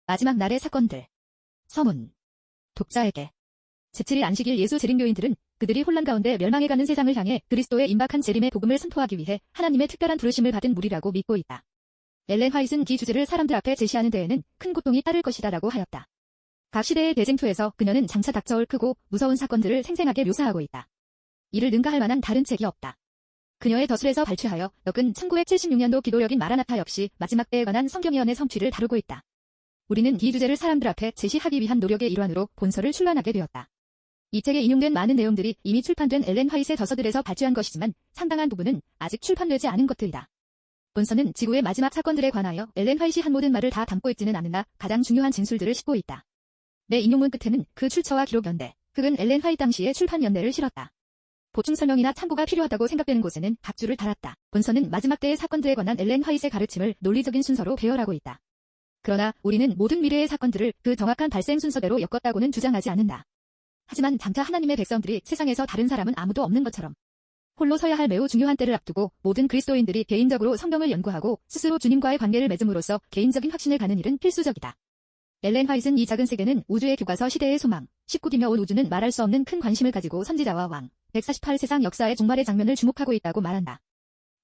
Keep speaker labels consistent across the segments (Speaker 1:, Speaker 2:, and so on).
Speaker 1: 마지막 날의 사건들. 서문. 독자에게. 제7일 안식일 예수 재림교인들은 그들이 혼란 가운데 멸망해가는 세상을 향해 그리스도의 임박한 재림의 복음을 선포하기 위해 하나님의 특별한 부르심을 받은 무리라고 믿고 있다. 엘렌 화이트는 이 주제를 사람들 앞에 제시하는 데에는 큰 고통이 따를 것이다 라고 하였다. 각 시대의 대쟁투에서 그녀는 장차 닥쳐올 크고 무서운 사건들을 생생하게 묘사하고 있다. 이를 능가할 만한 다른 책이 없다. 그녀의 저술에서 발췌하여 엮은 1976년도 기도력인 마라나타 역시 마지막 때에 관한 성경 예언의 성취를 다루고 있다. 우리는 이 주제를 사람들 앞에 제시하기 위한 노력의 일환으로 본서를 출간하게 되었다. 이 책에 인용된 많은 내용들이 이미 출판된 엘렌 화이트의 저서들에서 발췌한 것이지만 상당한 부분은 아직 출판되지 않은 것들이다. 본서는 지구의 마지막 사건들에 관하여 엘렌 화이트의 한 모든 말을 다 담고 있지는 않으나 가장 중요한 진술들을 싣고 있다. 내 인용문 끝에는 그 출처와 기록 연대, 흑은 엘렌 화이트 당시의 출판 연대를 실었다. 보충 설명이나 참고가 필요하다고 생각되는 곳에는 각주를 달았다. 본서는 마지막 때의 사건들에 관한 엘렌 화이트의 가르침을 논리적인 순서로 배열하고 있다. 그러나 우리는 모든 미래의 사건들을 그 정확한 발생 순서대로 엮었다고는 주장하지 않는다. 하지만 장차 하나님의 백성들이 세상에서 다른 사람은 아무도 없는 것처럼 홀로 서야 할 매우 중요한 때를 앞두고 모든 그리스도인들이 개인적으로 성경을 연구하고 스스로 주님과의 관계를 맺음으로써 개인적인 확신을 갖는 일은 필수적이다. 엘렌 화이트는 이 작은 세계는 우주의 교과서 시대의 소망, 19기며 온 우주는 말할 수 없는 큰 관심을 가지고 선지자와 왕, 148 세상 역사의 종말의 장면을 주목하고 있다고 말한다.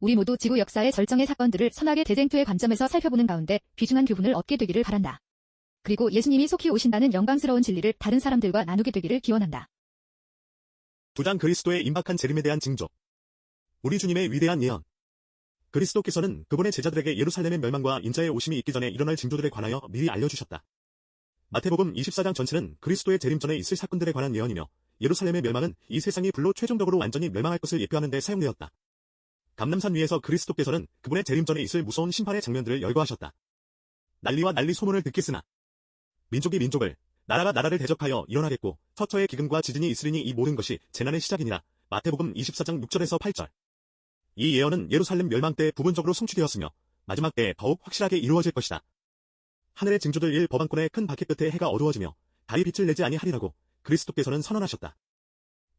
Speaker 1: 우리 모두 지구 역사의 절정의 사건들을 선악의 대쟁투의 관점에서 살펴보는 가운데 귀중한 교훈을 얻게 되기를 바란다. 그리고 예수님이 속히 오신다는 영광스러운 진리를 다른 사람들과 나누게 되기를 기원한다.
Speaker 2: 9장 그리스도의 임박한 재림에 대한 징조. 우리 주님의 위대한 예언. 그리스도께서는 그분의 제자들에게 예루살렘의 멸망과 인자의 오심이 있기 전에 일어날 징조들에 관하여 미리 알려주셨다. 마태복음 24장 전체는 그리스도의 재림 전에 있을 사건들에 관한 예언이며 예루살렘의 멸망은 이 세상이 불로 최종적으로 완전히 멸망할 것을 예표하는 데 사용되었다. 감람산 위에서 그리스도께서는 그분의 재림 전에 있을 무서운 심판의 장면들을 열거하셨다. 난리와 난리 소문을 듣겠으나 민족이 민족을, 나라가 나라를 대적하여 일어나겠고 처처의 기근과 지진이 있으리니 이 모든 것이 재난의 시작이니라. 마태복음 24장 6절에서 8절. 이 예언은 예루살렘 멸망 때 부분적으로 성취되었으며 마지막 때에 더욱 확실하게 이루어질 것이다. 하늘의 징조들 1 법안권의 큰 바퀴 끝에 해가 어두워지며 달이 빛을 내지 아니하리라고 그리스도께서는 선언하셨다.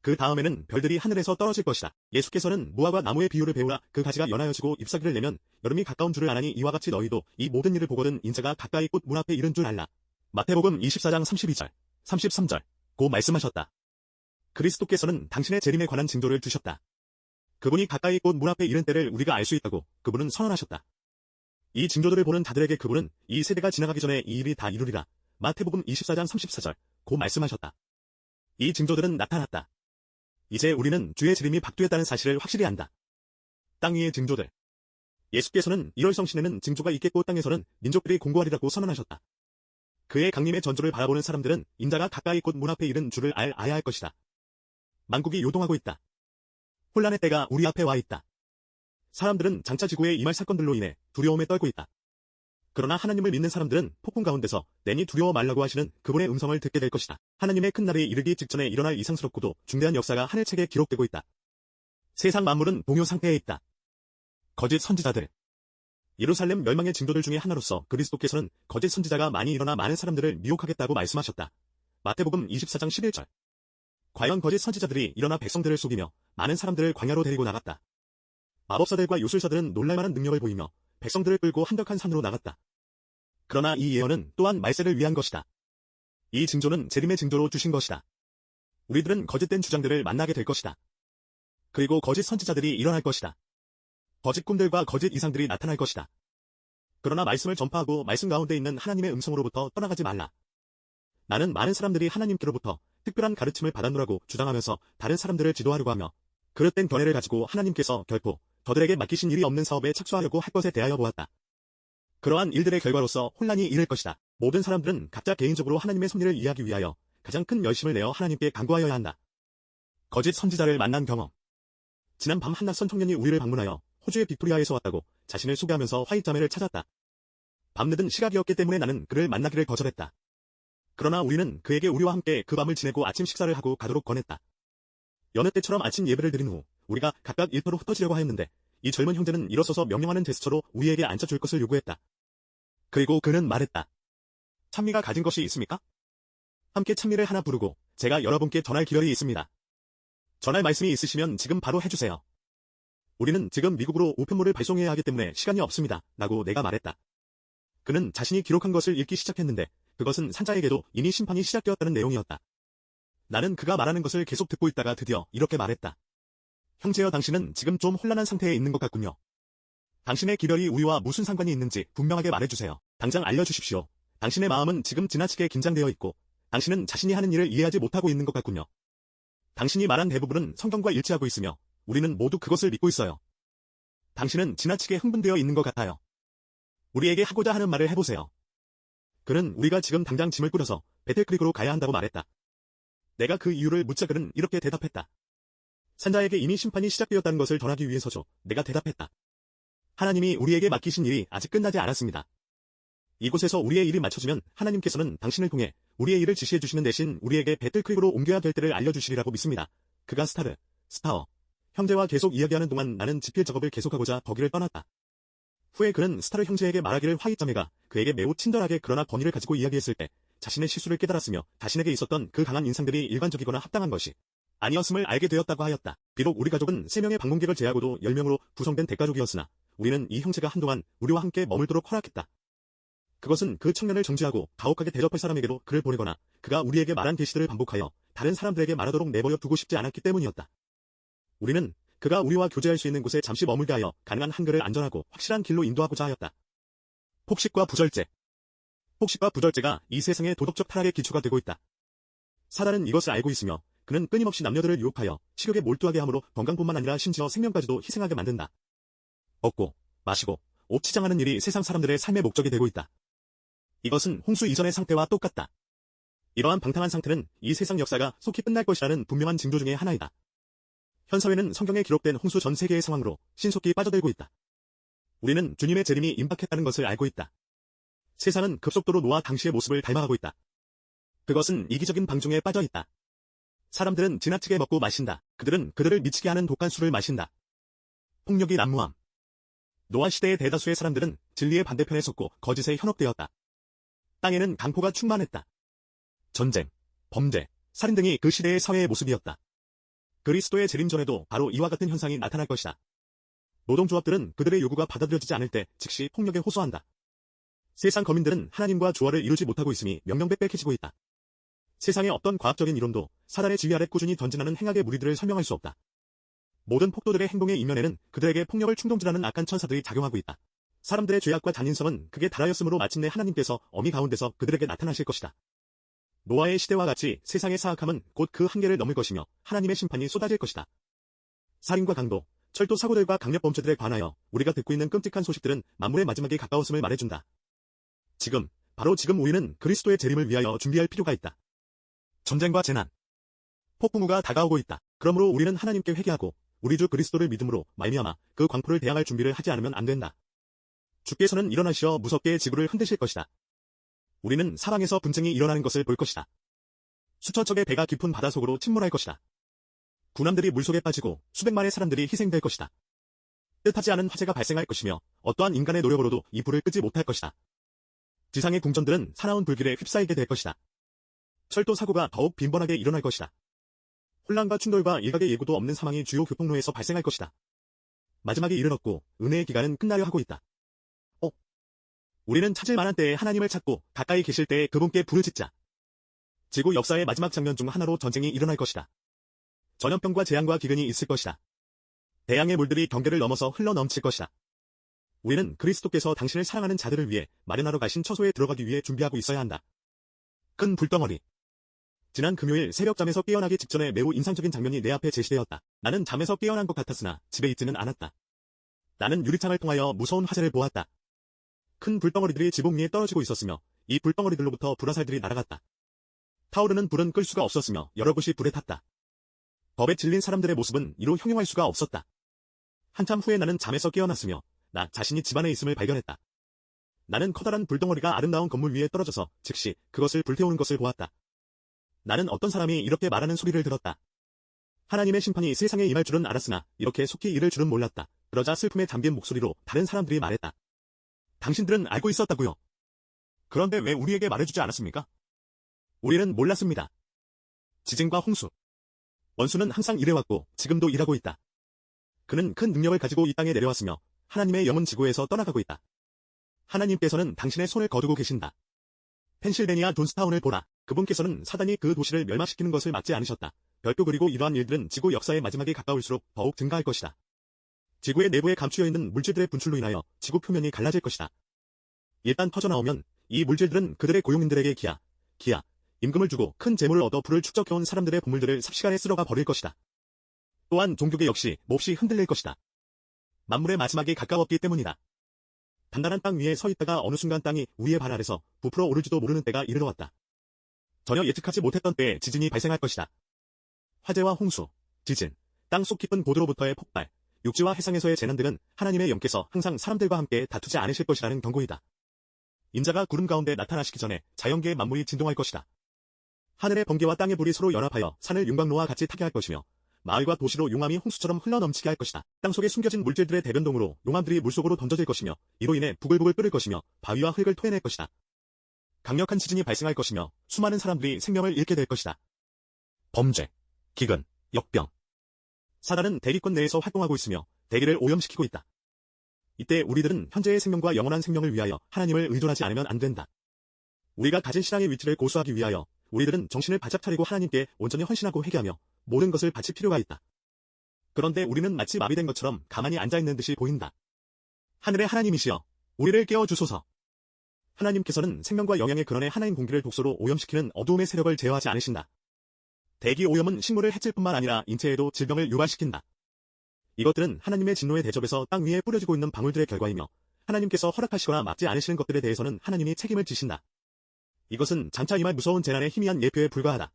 Speaker 2: 그 다음에는 별들이 하늘에서 떨어질 것이다. 예수께서는 무화과 나무의 비유를 배우라. 그 가지가 연하여지고 잎사귀를 내면 여름이 가까운 줄을 아나니 이와 같이 너희도 이 모든 일을 보거든 인자가 가까이 곧 문 앞에 이른 줄 알라. 마태복음 24장 32절, 33절 고 말씀하셨다. 그리스도께서는 당신의 재림에 관한 징조를 주셨다. 그분이 가까이 곧 문 앞에 이른 때를 우리가 알 수 있다고 그분은 선언하셨다. 이 징조들을 보는 자들에게 그분은 이 세대가 지나가기 전에 이 일이 다 이루리라. 마태복음 24장 34절 고 말씀하셨다. 이 징조들은 나타났다. 이제 우리는 주의 재림이 박두했다는 사실을 확실히 안다. 땅 위의 징조들. 예수께서는 1월 성신에는 징조가 있겠고 땅에서는 민족들이 공고하리라고 선언하셨다. 그의 강림의 전조를 바라보는 사람들은 인자가 가까이 곧 문 앞에 이른 줄을 알아야 할 것이다. 만국이 요동하고 있다. 혼란의 때가 우리 앞에 와 있다. 사람들은 장차 지구에 임할 사건들로 인해 두려움에 떨고 있다. 그러나 하나님을 믿는 사람들은 폭풍 가운데서 내니 두려워 말라고 하시는 그분의 음성을 듣게 될 것이다. 하나님의 큰 날이 이르기 직전에 일어날 이상스럽고도 중대한 역사가 하늘책에 기록되고 있다. 세상 만물은 동요 상태에 있다. 거짓 선지자들. 예루살렘 멸망의 징조들 중에 하나로서 그리스도께서는 거짓 선지자가 많이 일어나 많은 사람들을 미혹하겠다고 말씀하셨다. 마태복음 24장 11절. 과연 거짓 선지자들이 일어나 백성들을 속이며 많은 사람들을 광야로 데리고 나갔다. 마법사들과 요술사들은 놀랄만한 능력을 보이며 백성들을 끌고 한적한 산으로 나갔다. 그러나 이 예언은 또한 말세를 위한 것이다. 이 징조는 재림의 징조로 주신 것이다. 우리들은 거짓된 주장들을 만나게 될 것이다. 그리고 거짓 선지자들이 일어날 것이다. 거짓 꿈들과 거짓 이상들이 나타날 것이다. 그러나 말씀을 전파하고 말씀 가운데 있는 하나님의 음성으로부터 떠나가지 말라. 나는 많은 사람들이 하나님께로부터 특별한 가르침을 받았노라고 주장하면서 다른 사람들을 지도하려고 하며 그릇된 견해를 가지고 하나님께서 결코 저들에게 맡기신 일이 없는 사업에 착수하려고 할 것에 대하여 보았다. 그러한 일들의 결과로서 혼란이 이를 것이다. 모든 사람들은 각자 개인적으로 하나님의 섭리를 이해하기 위하여 가장 큰 열심을 내어 하나님께 간구하여야 한다. 거짓 선지자를 만난 경험. 지난 밤 한 낯선 청년이 우리를 방문하여 호주의 빅토리아에서 왔다고 자신을 소개하면서 화이트자매를 찾았다. 밤늦은 시각이었기 때문에 나는 그를 만나기를 거절했다. 그러나 우리는 그에게 우리와 함께 그 밤을 지내고 아침 식사를 하고 가도록 권했다. 여느 때처럼 아침 예배를 드린 후 우리가 각각 일터로 흩어지려고 하였는데 이 젊은 형제는 일어서서 명령하는 제스처로 우리에게 앉아줄 것을 요구했다. 그리고 그는 말했다. 찬미가 가진 것이 있습니까? 함께 찬미를 하나 부르고 제가 여러분께 전할 기별이 있습니다. 전할 말씀이 있으시면 지금 바로 해주세요. 우리는 지금 미국으로 우편물을 발송해야 하기 때문에 시간이 없습니다. 라고 내가 말했다. 그는 자신이 기록한 것을 읽기 시작했는데 그것은 산자에게도 이미 심판이 시작되었다는 내용이었다. 나는 그가 말하는 것을 계속 듣고 있다가 드디어 이렇게 말했다. 형제여, 당신은 지금 좀 혼란한 상태에 있는 것 같군요. 당신의 기별이 우리와 무슨 상관이 있는지 분명하게 말해주세요. 당장 알려주십시오. 당신의 마음은 지금 지나치게 긴장되어 있고 당신은 자신이 하는 일을 이해하지 못하고 있는 것 같군요. 당신이 말한 대부분은 성경과 일치하고 있으며 우리는 모두 그것을 믿고 있어요. 당신은 지나치게 흥분되어 있는 것 같아요. 우리에게 하고자 하는 말을 해보세요. 그는 우리가 지금 당장 짐을 꾸려서 베텔크릭으로 가야 한다고 말했다. 내가 그 이유를 묻자 그는 이렇게 대답했다. 산자에게 이미 심판이 시작되었다는 것을 전하기 위해서죠. 내가 대답했다. 하나님이 우리에게 맡기신 일이 아직 끝나지 않았습니다. 이곳에서 우리의 일이 맞춰지면 하나님께서는 당신을 통해 우리의 일을 지시해 주시는 대신 우리에게 베틀크릭으로 옮겨야 될 때를 알려주시리라고 믿습니다. 그가 스타워 형제와 계속 이야기하는 동안 나는 집필 작업을 계속하고자 거기를 떠났다. 후에 그는 스타르 형제에게 말하기를 화이자매가 그에게 매우 친절하게 그러나 권위를 가지고 이야기했을 때 자신의 실수를 깨달았으며 자신에게 있었던 그 강한 인상들이 일반적이거나 합당한 것이 아니었음을 알게 되었다고 하였다. 비록 우리 가족은 3명의 방문객을 제외하고도 10명으로 구성된 대가족이었으나 우리는 이 형제가 한동안 우리와 함께 머물도록 허락했다. 그것은 그 청년을 정지하고 가혹하게 대접할 사람에게도 그를 보내거나 그가 우리에게 말한 계시들을 반복하여 다른 사람들에게 말하도록 내버려 두고 싶지 않았기 때문이었다. 우리는 그가 우리와 교제할 수 있는 곳에 잠시 머물게 하여 가능한 한글을 안전하고 확실한 길로 인도하고자 하였다. 폭식과 부절제. 폭식과 부절제가 이 세상의 도덕적 타락의 기초가 되고 있다. 사단은 이것을 알고 있으며 그는 끊임없이 남녀들을 유혹하여 식욕에 몰두하게 하므로 건강뿐만 아니라 심지어 생명까지도 희생하게 만든다. 먹고, 마시고, 옵치장하는 일이 세상 사람들의 삶의 목적이 되고 있다. 이것은 홍수 이전의 상태와 똑같다. 이러한 방탕한 상태는 이 세상 역사가 속히 끝날 것이라는 분명한 징조 중의 하나이다. 현 사회는 성경에 기록된 홍수 전 세계의 상황으로 신속히 빠져들고 있다. 우리는 주님의 재림이 임박했다는 것을 알고 있다. 세상은 급속도로 노아 당시의 모습을 닮아가고 있다. 그것은 이기적인 방종에 빠져 있다. 사람들은 지나치게 먹고 마신다. 그들은 그들을 미치게 하는 독한 술을 마신다. 폭력이 난무함. 노아 시대의 대다수의 사람들은 진리의 반대편에 섰고 거짓에 현혹되었다. 땅에는 강포가 충만했다. 전쟁, 범죄, 살인 등이 그 시대의 사회의 모습이었다. 그리스도의 재림 전에도 바로 이와 같은 현상이 나타날 것이다. 노동조합들은 그들의 요구가 받아들여지지 않을 때 즉시 폭력에 호소한다. 세상 거민들은 하나님과 조화를 이루지 못하고 있으니 명명백백해지고 있다. 세상의 어떤 과학적인 이론도 사단의 지휘 아래 꾸준히 전진하는 행악의 무리들을 설명할 수 없다. 모든 폭도들의 행동의 이면에는 그들에게 폭력을 충동질하는 악한 천사들이 작용하고 있다. 사람들의 죄악과 잔인성은 극에 달하였으므로 마침내 하나님께서 어미 가운데서 그들에게 나타나실 것이다. 노아의 시대와 같이 세상의 사악함은 곧 그 한계를 넘을 것이며 하나님의 심판이 쏟아질 것이다. 살인과 강도, 철도 사고들과 강력 범죄들에 관하여 우리가 듣고 있는 끔찍한 소식들은 만물의 마지막이 가까웠음을 말해준다. 바로 지금 우리는 그리스도의 재림을 위하여 준비할 필요가 있다. 전쟁과 재난, 폭풍우가 다가오고 있다. 그러므로 우리는 하나님께 회개하고 우리 주 그리스도를 믿음으로 말미암아 그 광포를 대항할 준비를 하지 않으면 안 된다. 주께서는 일어나시어 무섭게 지구를 흔드실 것이다. 우리는 사방에서 분쟁이 일어나는 것을 볼 것이다. 수천 척의 배가 깊은 바다 속으로 침몰할 것이다. 군함들이 물속에 빠지고 수백만의 사람들이 희생될 것이다. 뜻하지 않은 화재가 발생할 것이며 어떠한 인간의 노력으로도 이 불을 끄지 못할 것이다. 지상의 궁전들은 사나운 불길에 휩싸이게 될 것이다. 철도 사고가 더욱 빈번하게 일어날 것이다. 혼란과 충돌과 일각의 예고도 없는 사망이 주요 교통로에서 발생할 것이다. 마지막이 이르렀고 은혜의 기간은 끝나려 하고 있다. 우리는 찾을 만한 때에 하나님을 찾고 가까이 계실 때에 그분께 불을 짓자. 지구 역사의 마지막 장면 중 하나로 전쟁이 일어날 것이다. 전염병과 재앙과 기근이 있을 것이다. 대양의 물들이 경계를 넘어서 흘러넘칠 것이다. 우리는 그리스도께서 당신을 사랑하는 자들을 위해 마련하러 가신 처소에 들어가기 위해 준비하고 있어야 한다. 큰 불덩어리. 지난 금요일 새벽잠에서 깨어나기 직전에 매우 인상적인 장면이 내 앞에 제시되었다. 나는 잠에서 깨어난 것 같았으나 집에 있지는 않았다. 나는 유리창을 통하여 무서운 화재를 보았다. 큰 불덩어리들이 지붕 위에 떨어지고 있었으며 이 불덩어리들로부터 불화살들이 날아갔다. 타오르는 불은 끌 수가 없었으며 여러 곳이 불에 탔다. 법에 질린 사람들의 모습은 이로 형용할 수가 없었다. 한참 후에 나는 잠에서 깨어났으며 나 자신이 집안에 있음을 발견했다. 나는 커다란 불덩어리가 아름다운 건물 위에 떨어져서 즉시 그것을 불태우는 것을 보았다. 나는 어떤 사람이 이렇게 말하는 소리를 들었다. 하나님의 심판이 세상에 임할 줄은 알았으나 이렇게 속히 이를 줄은 몰랐다. 그러자 슬픔에 잠긴 목소리로 다른 사람들이 말했다. 당신들은 알고 있었다고요. 그런데 왜 우리에게 말해주지 않았습니까? 우리는 몰랐습니다. 지진과 홍수. 원수는 항상 일해왔고 지금도 일하고 있다. 그는 큰 능력을 가지고 이 땅에 내려왔으며 하나님의 영은 지구에서 떠나가고 있다. 하나님께서는 당신의 손을 거두고 계신다. 펜실베니아 존스타운을 보라. 그분께서는 사단이 그 도시를 멸망시키는 것을 막지 않으셨다. 별도 그리고 이러한 일들은 지구 역사의 마지막에 가까울수록 더욱 증가할 것이다. 지구의 내부에 감추어 있는 물질들의 분출로 인하여 지구 표면이 갈라질 것이다. 일단 터져나오면 이 물질들은 그들의 고용인들에게 기하, 임금을 주고 큰 재물을 얻어 부를 축적해온 사람들의 보물들을 삽시간에 쓸어가 버릴 것이다. 또한 종교계 역시 몹시 흔들릴 것이다. 만물의 마지막이 가까웠기 때문이다. 단단한 땅 위에 서 있다가 어느 순간 땅이 우리의 발 아래서 부풀어 오를지도 모르는 때가 이르러 왔다. 전혀 예측하지 못했던 때에 지진이 발생할 것이다. 화재와 홍수, 지진, 땅속 깊은 고도로부터의 폭발, 육지와 해상에서의 재난들은 하나님의 영께서 항상 사람들과 함께 다투지 않으실 것이라는 경고이다. 인자가 구름 가운데 나타나시기 전에 자연계의 만물이 진동할 것이다. 하늘의 번개와 땅의 불이 서로 연합하여 산을 윤곽로와 같이 타게 할 것이며 마을과 도시로 용암이 홍수처럼 흘러넘치게 할 것이다. 땅속에 숨겨진 물질들의 대변동으로 용암들이 물속으로 던져질 것이며 이로 인해 부글부글 끓을 것이며 바위와 흙을 토해낼 것이다. 강력한 지진이 발생할 것이며 수많은 사람들이 생명을 잃게 될 것이다. 범죄, 기근, 역병. 사단은 대리권 내에서 활동하고 있으며 대리를 오염시키고 있다. 이때 우리들은 현재의 생명과 영원한 생명을 위하여 하나님을 의존하지 않으면 안 된다. 우리가 가진 신앙의 위치를 고수하기 위하여 우리들은 정신을 바짝 차리고 하나님께 온전히 헌신하고 회개하며 모든 것을 바칠 필요가 있다. 그런데 우리는 마치 마비된 것처럼 가만히 앉아있는 듯이 보인다. 하늘의 하나님이시여, 우리를 깨워주소서. 하나님께서는 생명과 영양의 근원의 하나인 공기를 독소로 오염시키는 어두움의 세력을 제어하지 않으신다. 대기 오염은 식물을 해칠 뿐만 아니라 인체에도 질병을 유발시킨다. 이것들은 하나님의 진노의 대접에서 땅 위에 뿌려지고 있는 방울들의 결과이며 하나님께서 허락하시거나 막지 않으시는 것들에 대해서는 하나님이 책임을 지신다. 이것은 장차 임할 무서운 재난의 희미한 예표에 불과하다.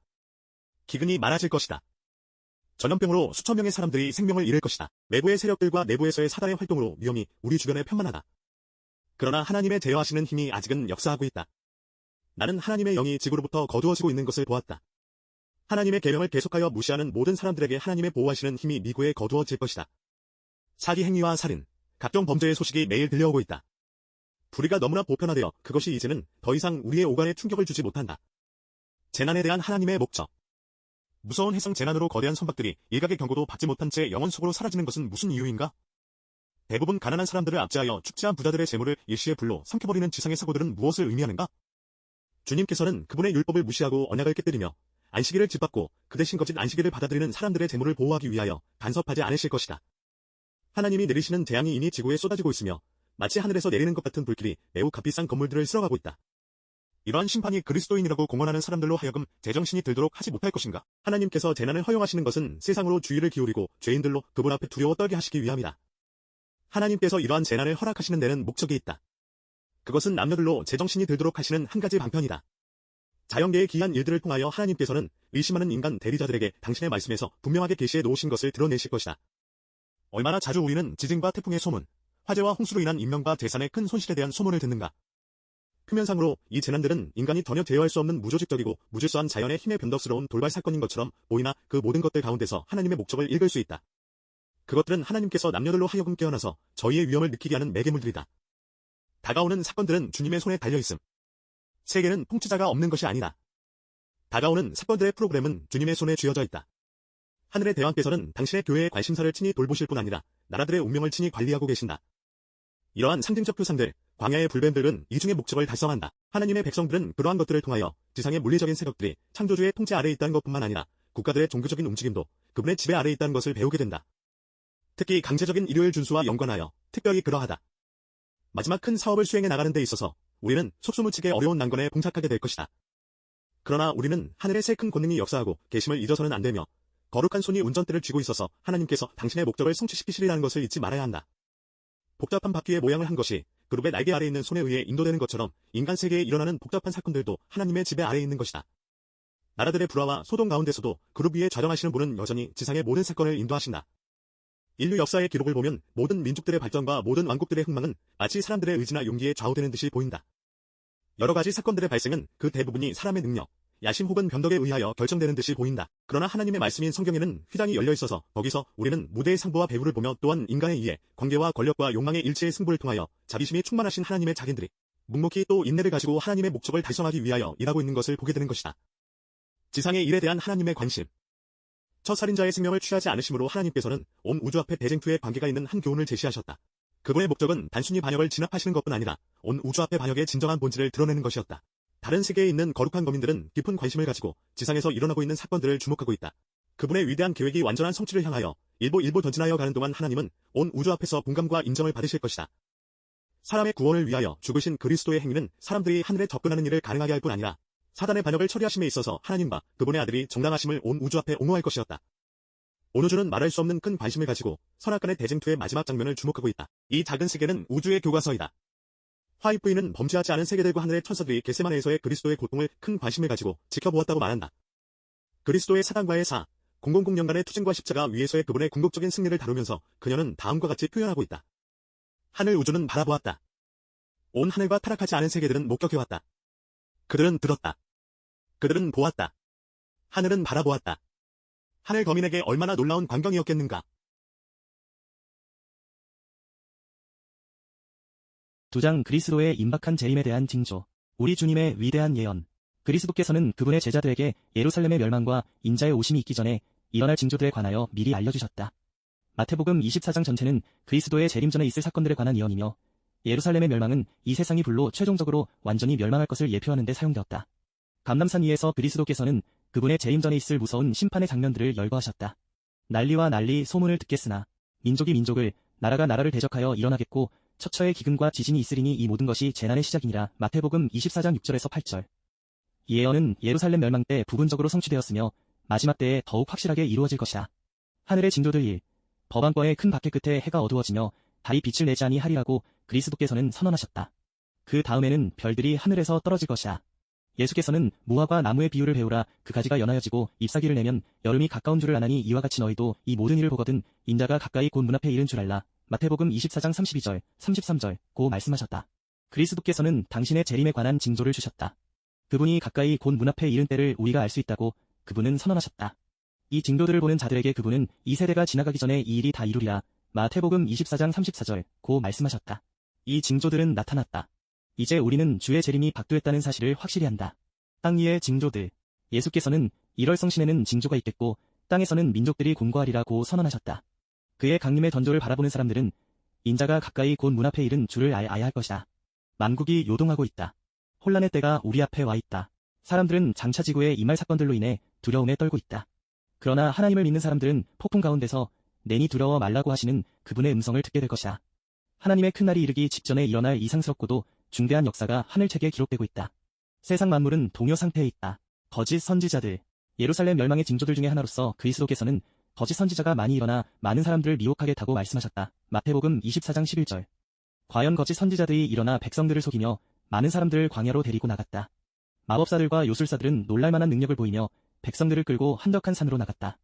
Speaker 2: 기근이 많아질 것이다. 전염병으로 수천 명의 사람들이 생명을 잃을 것이다. 외부의 세력들과 내부에서의 사단의 활동으로 위험이 우리 주변에 편만하다. 그러나 하나님의 제어하시는 힘이 아직은 역사하고 있다. 나는 하나님의 영이 지구로부터 거두어지고 있는 것을 보았다. 하나님의 계명을 계속하여 무시하는 모든 사람들에게 하나님의 보호하시는 힘이 미구에 거두어질 것이다. 사기 행위와 살인, 각종 범죄의 소식이 매일 들려오고 있다. 불의가 너무나 보편화되어 그것이 이제는 더 이상 우리의 오간에 충격을 주지 못한다. 재난에 대한 하나님의 목적. 무서운 해상 재난으로 거대한 선박들이 일각의 경고도 받지 못한 채 영원 속으로 사라지는 것은 무슨 이유인가? 대부분 가난한 사람들을 압제하여 축제한 부자들의 재물을 일시에 불로 삼켜버리는 지상의 사고들은 무엇을 의미하는가? 주님께서는 그분의 율법을 무시하고 언약을 깨뜨리며 안식일을 짓밟고 그 대신 거짓 안식일을 받아들이는 사람들의 재물을 보호하기 위하여 간섭하지 않으실 것이다. 하나님이 내리시는 재앙이 이미 지구에 쏟아지고 있으며 마치 하늘에서 내리는 것 같은 불길이 매우 값비싼 건물들을 쓸어가고 있다. 이러한 심판이 그리스도인이라고 공언하는 사람들로 하여금 제정신이 들도록 하지 못할 것인가? 하나님께서 재난을 허용하시는 것은 세상으로 주의를 기울이고 죄인들로 그분 앞에 두려워 떨게 하시기 위함이다. 하나님께서 이러한 재난을 허락하시는 데는 목적이 있다. 그것은 남녀들로 제정신이 들도록 하시는 한 가지 방편이다. 자연계의 기이한 일들을 통하여 하나님께서는 의심하는 인간 대리자들에게 당신의 말씀에서 분명하게 계시해 놓으신 것을 드러내실 것이다. 얼마나 자주 우리는 지진과 태풍의 소문, 화재와 홍수로 인한 인명과 재산의 큰 손실에 대한 소문을 듣는가? 표면상으로 이 재난들은 인간이 전혀 제어할 수 없는 무조직적이고 무질서한 자연의 힘에 변덕스러운 돌발 사건인 것처럼 보이나 그 모든 것들 가운데서 하나님의 목적을 읽을 수 있다. 그것들은 하나님께서 남녀들로 하여금 깨어나서 저희의 위험을 느끼게 하는 매개물들이다. 다가오는 사건들은 주님의 손에 달려있음. 세계는 통치자가 없는 것이 아니다. 다가오는 사건들의 프로그램은 주님의 손에 쥐어져 있다. 하늘의 대왕께서는 당신의 교회의 관심사를 친히 돌보실 뿐 아니라 나라들의 운명을 친히 관리하고 계신다. 이러한 상징적 표상들, 광야의 불뱀들은 이중의 목적을 달성한다. 하나님의 백성들은 그러한 것들을 통하여 지상의 물리적인 세력들이 창조주의 통치 아래에 있다는 것뿐만 아니라 국가들의 종교적인 움직임도 그분의 지배 아래에 있다는 것을 배우게 된다. 특히 강제적인 일요일 준수와 연관하여 특별히 그러하다. 마지막 큰 사업을 수행해 나가는 데 있어서 우리는 속수무책의 어려운 난관에 봉착하게 될 것이다. 그러나 우리는 하늘의 새 큰 권능이 역사하고 계심을 잊어서는 안 되며 거룩한 손이 운전대를 쥐고 있어서 하나님께서 당신의 목적을 성취시키시리라는 것을 잊지 말아야 한다. 복잡한 바퀴의 모양을 한 것이 그룹의 날개 아래에 있는 손에 의해 인도되는 것처럼 인간 세계에 일어나는 복잡한 사건들도 하나님의 지배 아래에 있는 것이다. 나라들의 불화와 소동 가운데서도 그룹 위에 좌정하시는 분은 여전히 지상의 모든 사건을 인도하신다. 인류 역사의 기록을 보면 모든 민족들의 발전과 모든 왕국들의 흥망은 마치 사람들의 의지나 용기에 좌우되는 듯이 보인다. 여러 가지 사건들의 발생은 그 대부분이 사람의 능력, 야심 혹은 변덕에 의하여 결정되는 듯이 보인다. 그러나 하나님의 말씀인 성경에는 휘장이 열려 있어서 거기서 우리는 무대의 상부와 배후를 보며 또한 인간의 이해, 관계와 권력과 욕망의 일체의 승부를 통하여 자비심이 충만하신 하나님의 자기들이 묵묵히 또 인내를 가지고 하나님의 목적을 달성하기 위하여 일하고 있는 것을 보게 되는 것이다. 지상의 일에 대한 하나님의 관심. 첫 살인자의 생명을 취하지 않으심으로 하나님께서는 온 우주 앞에 대쟁투의 관계가 있는 한 교훈을 제시하셨다. 그분의 목적은 단순히 반역을 진압하시는 것뿐 아니라 온 우주 앞에 반역의 진정한 본질을 드러내는 것이었다. 다른 세계에 있는 거룩한 거민들은 깊은 관심을 가지고 지상에서 일어나고 있는 사건들을 주목하고 있다. 그분의 위대한 계획이 완전한 성취를 향하여 일보 전진하여 가는 동안 하나님은 온 우주 앞에서 공감과 인정을 받으실 것이다. 사람의 구원을 위하여 죽으신 그리스도의 행위는 사람들이 하늘에 접근하는 일을 가능하게 할 뿐 아니라 사단의 반역을 처리하심에 있어서 하나님과 그분의 아들이 정당하심을 온 우주 앞에 옹호할 것이었다. 온 우주는 말할 수 없는 큰 관심을 가지고 선악간의 대쟁투의 마지막 장면을 주목하고 있다. 이 작은 세계는 우주의 교과서이다. 화이프이는 범죄하지 않은 세계들과 하늘의 천사들이 겟세마네에서의 그리스도의 고통을 큰 관심을 가지고 지켜보았다고 말한다. 그리스도의 사단과의 4,000년간의 투쟁과 십자가 위에서의 그분의 궁극적인 승리를 다루면서 그녀는 다음과 같이 표현하고 있다. 하늘 우주는 바라보았다. 온 하늘과 타락하지 않은 세계들은 목격해왔다. 그들은 들었다. 그들은 보았다. 하늘은 바라보았다. 하늘 거민에게 얼마나 놀라운 광경이었겠는가.
Speaker 3: 두 장 그리스도의 임박한 재림에 대한 징조. 우리 주님의 위대한 예언. 그리스도께서는 그분의 제자들에게 예루살렘의 멸망과 인자의 오심이 있기 전에 일어날 징조들에 관하여 미리 알려주셨다. 마태복음 24장 전체는 그리스도의 재림 전에 있을 사건들에 관한 예언이며 예루살렘의 멸망은 이 세상이 불로 최종적으로 완전히 멸망할 것을 예표하는 데 사용되었다. 감람산 위에서 그리스도께서는 그분의 재림 전에 있을 무서운 심판의 장면들을 열거하셨다. 난리와 난리 소문을 듣겠으나 민족이 민족을 나라가 나라를 대적하여 일어나겠고 처처의 기근과 지진이 있으리니 이 모든 것이 재난의 시작이니라. 마태복음 24장 6절에서 8절. 이 예언은 예루살렘 멸망 때 부분적으로 성취되었으며 마지막 때에 더욱 확실하게 이루어질 것이다. 하늘의 징조들 1. 법왕권의 큰 박해 끝에 해가 어두워지며 달이 빛을 내지 아니하리라고 그리스도께서는 선언하셨다. 그 다음에는 별들이 하늘에서 떨어질 것이다. 예수께서는 무화과 나무의 비유를 배우라. 그 가지가 연하여지고 잎사귀를 내면 여름이 가까운 줄을 아나니 이와 같이 너희도 이 모든 일을 보거든 인자가 가까이 곧 문 앞에 이른 줄 알라. 마태복음 24장 32절, 33절 고 말씀하셨다. 그리스도께서는 당신의 재림에 관한 징조를 주셨다. 그분이 가까이 곧 문 앞에 이른 때를 우리가 알 수 있다고 그분은 선언하셨다. 이 징조들을 보는 자들에게 그분은 이 세대가 지나가기 전에 이 일이 다 이루리라. 마태복음 24장 34절 고 말씀하셨다. 이 징조들은 나타났다. 이제 우리는 주의 재림이 박두했다는 사실을 확실히 한다. 땅 위의 징조들. 예수께서는 1월 성신에는 징조가 있겠고 땅에서는 민족들이 곤고하리라고 선언하셨다. 그의 강림의 던조를 바라보는 사람들은 인자가 가까이 곧 문 앞에 이른 줄을 알아야 할 것이다. 만국이 요동하고 있다. 혼란의 때가 우리 앞에 와 있다. 사람들은 장차 지구에 임할 사건들로 인해 두려움에 떨고 있다. 그러나 하나님을 믿는 사람들은 폭풍 가운데서 내니 두려워 말라고 하시는 그분의 음성을 듣게 될 것이다. 하나님의 큰 날이 이르기 직전에 일어날 이상스럽고도 중대한 역사가 하늘책에 기록되고 있다. 세상 만물은 동요 상태에 있다. 거짓 선지자들. 예루살렘 멸망의 징조들 중에 하나로서 그리스도께서는 거짓 선지자가 많이 일어나 많은 사람들을 미혹하겠다고 말씀하셨다. 마태복음 24장 11절. 과연 거짓 선지자들이 일어나 백성들을 속이며 많은 사람들을 광야로 데리고 나갔다. 마법사들과 요술사들은 놀랄만한 능력을 보이며 백성들을 끌고 한적한 산으로 나갔다.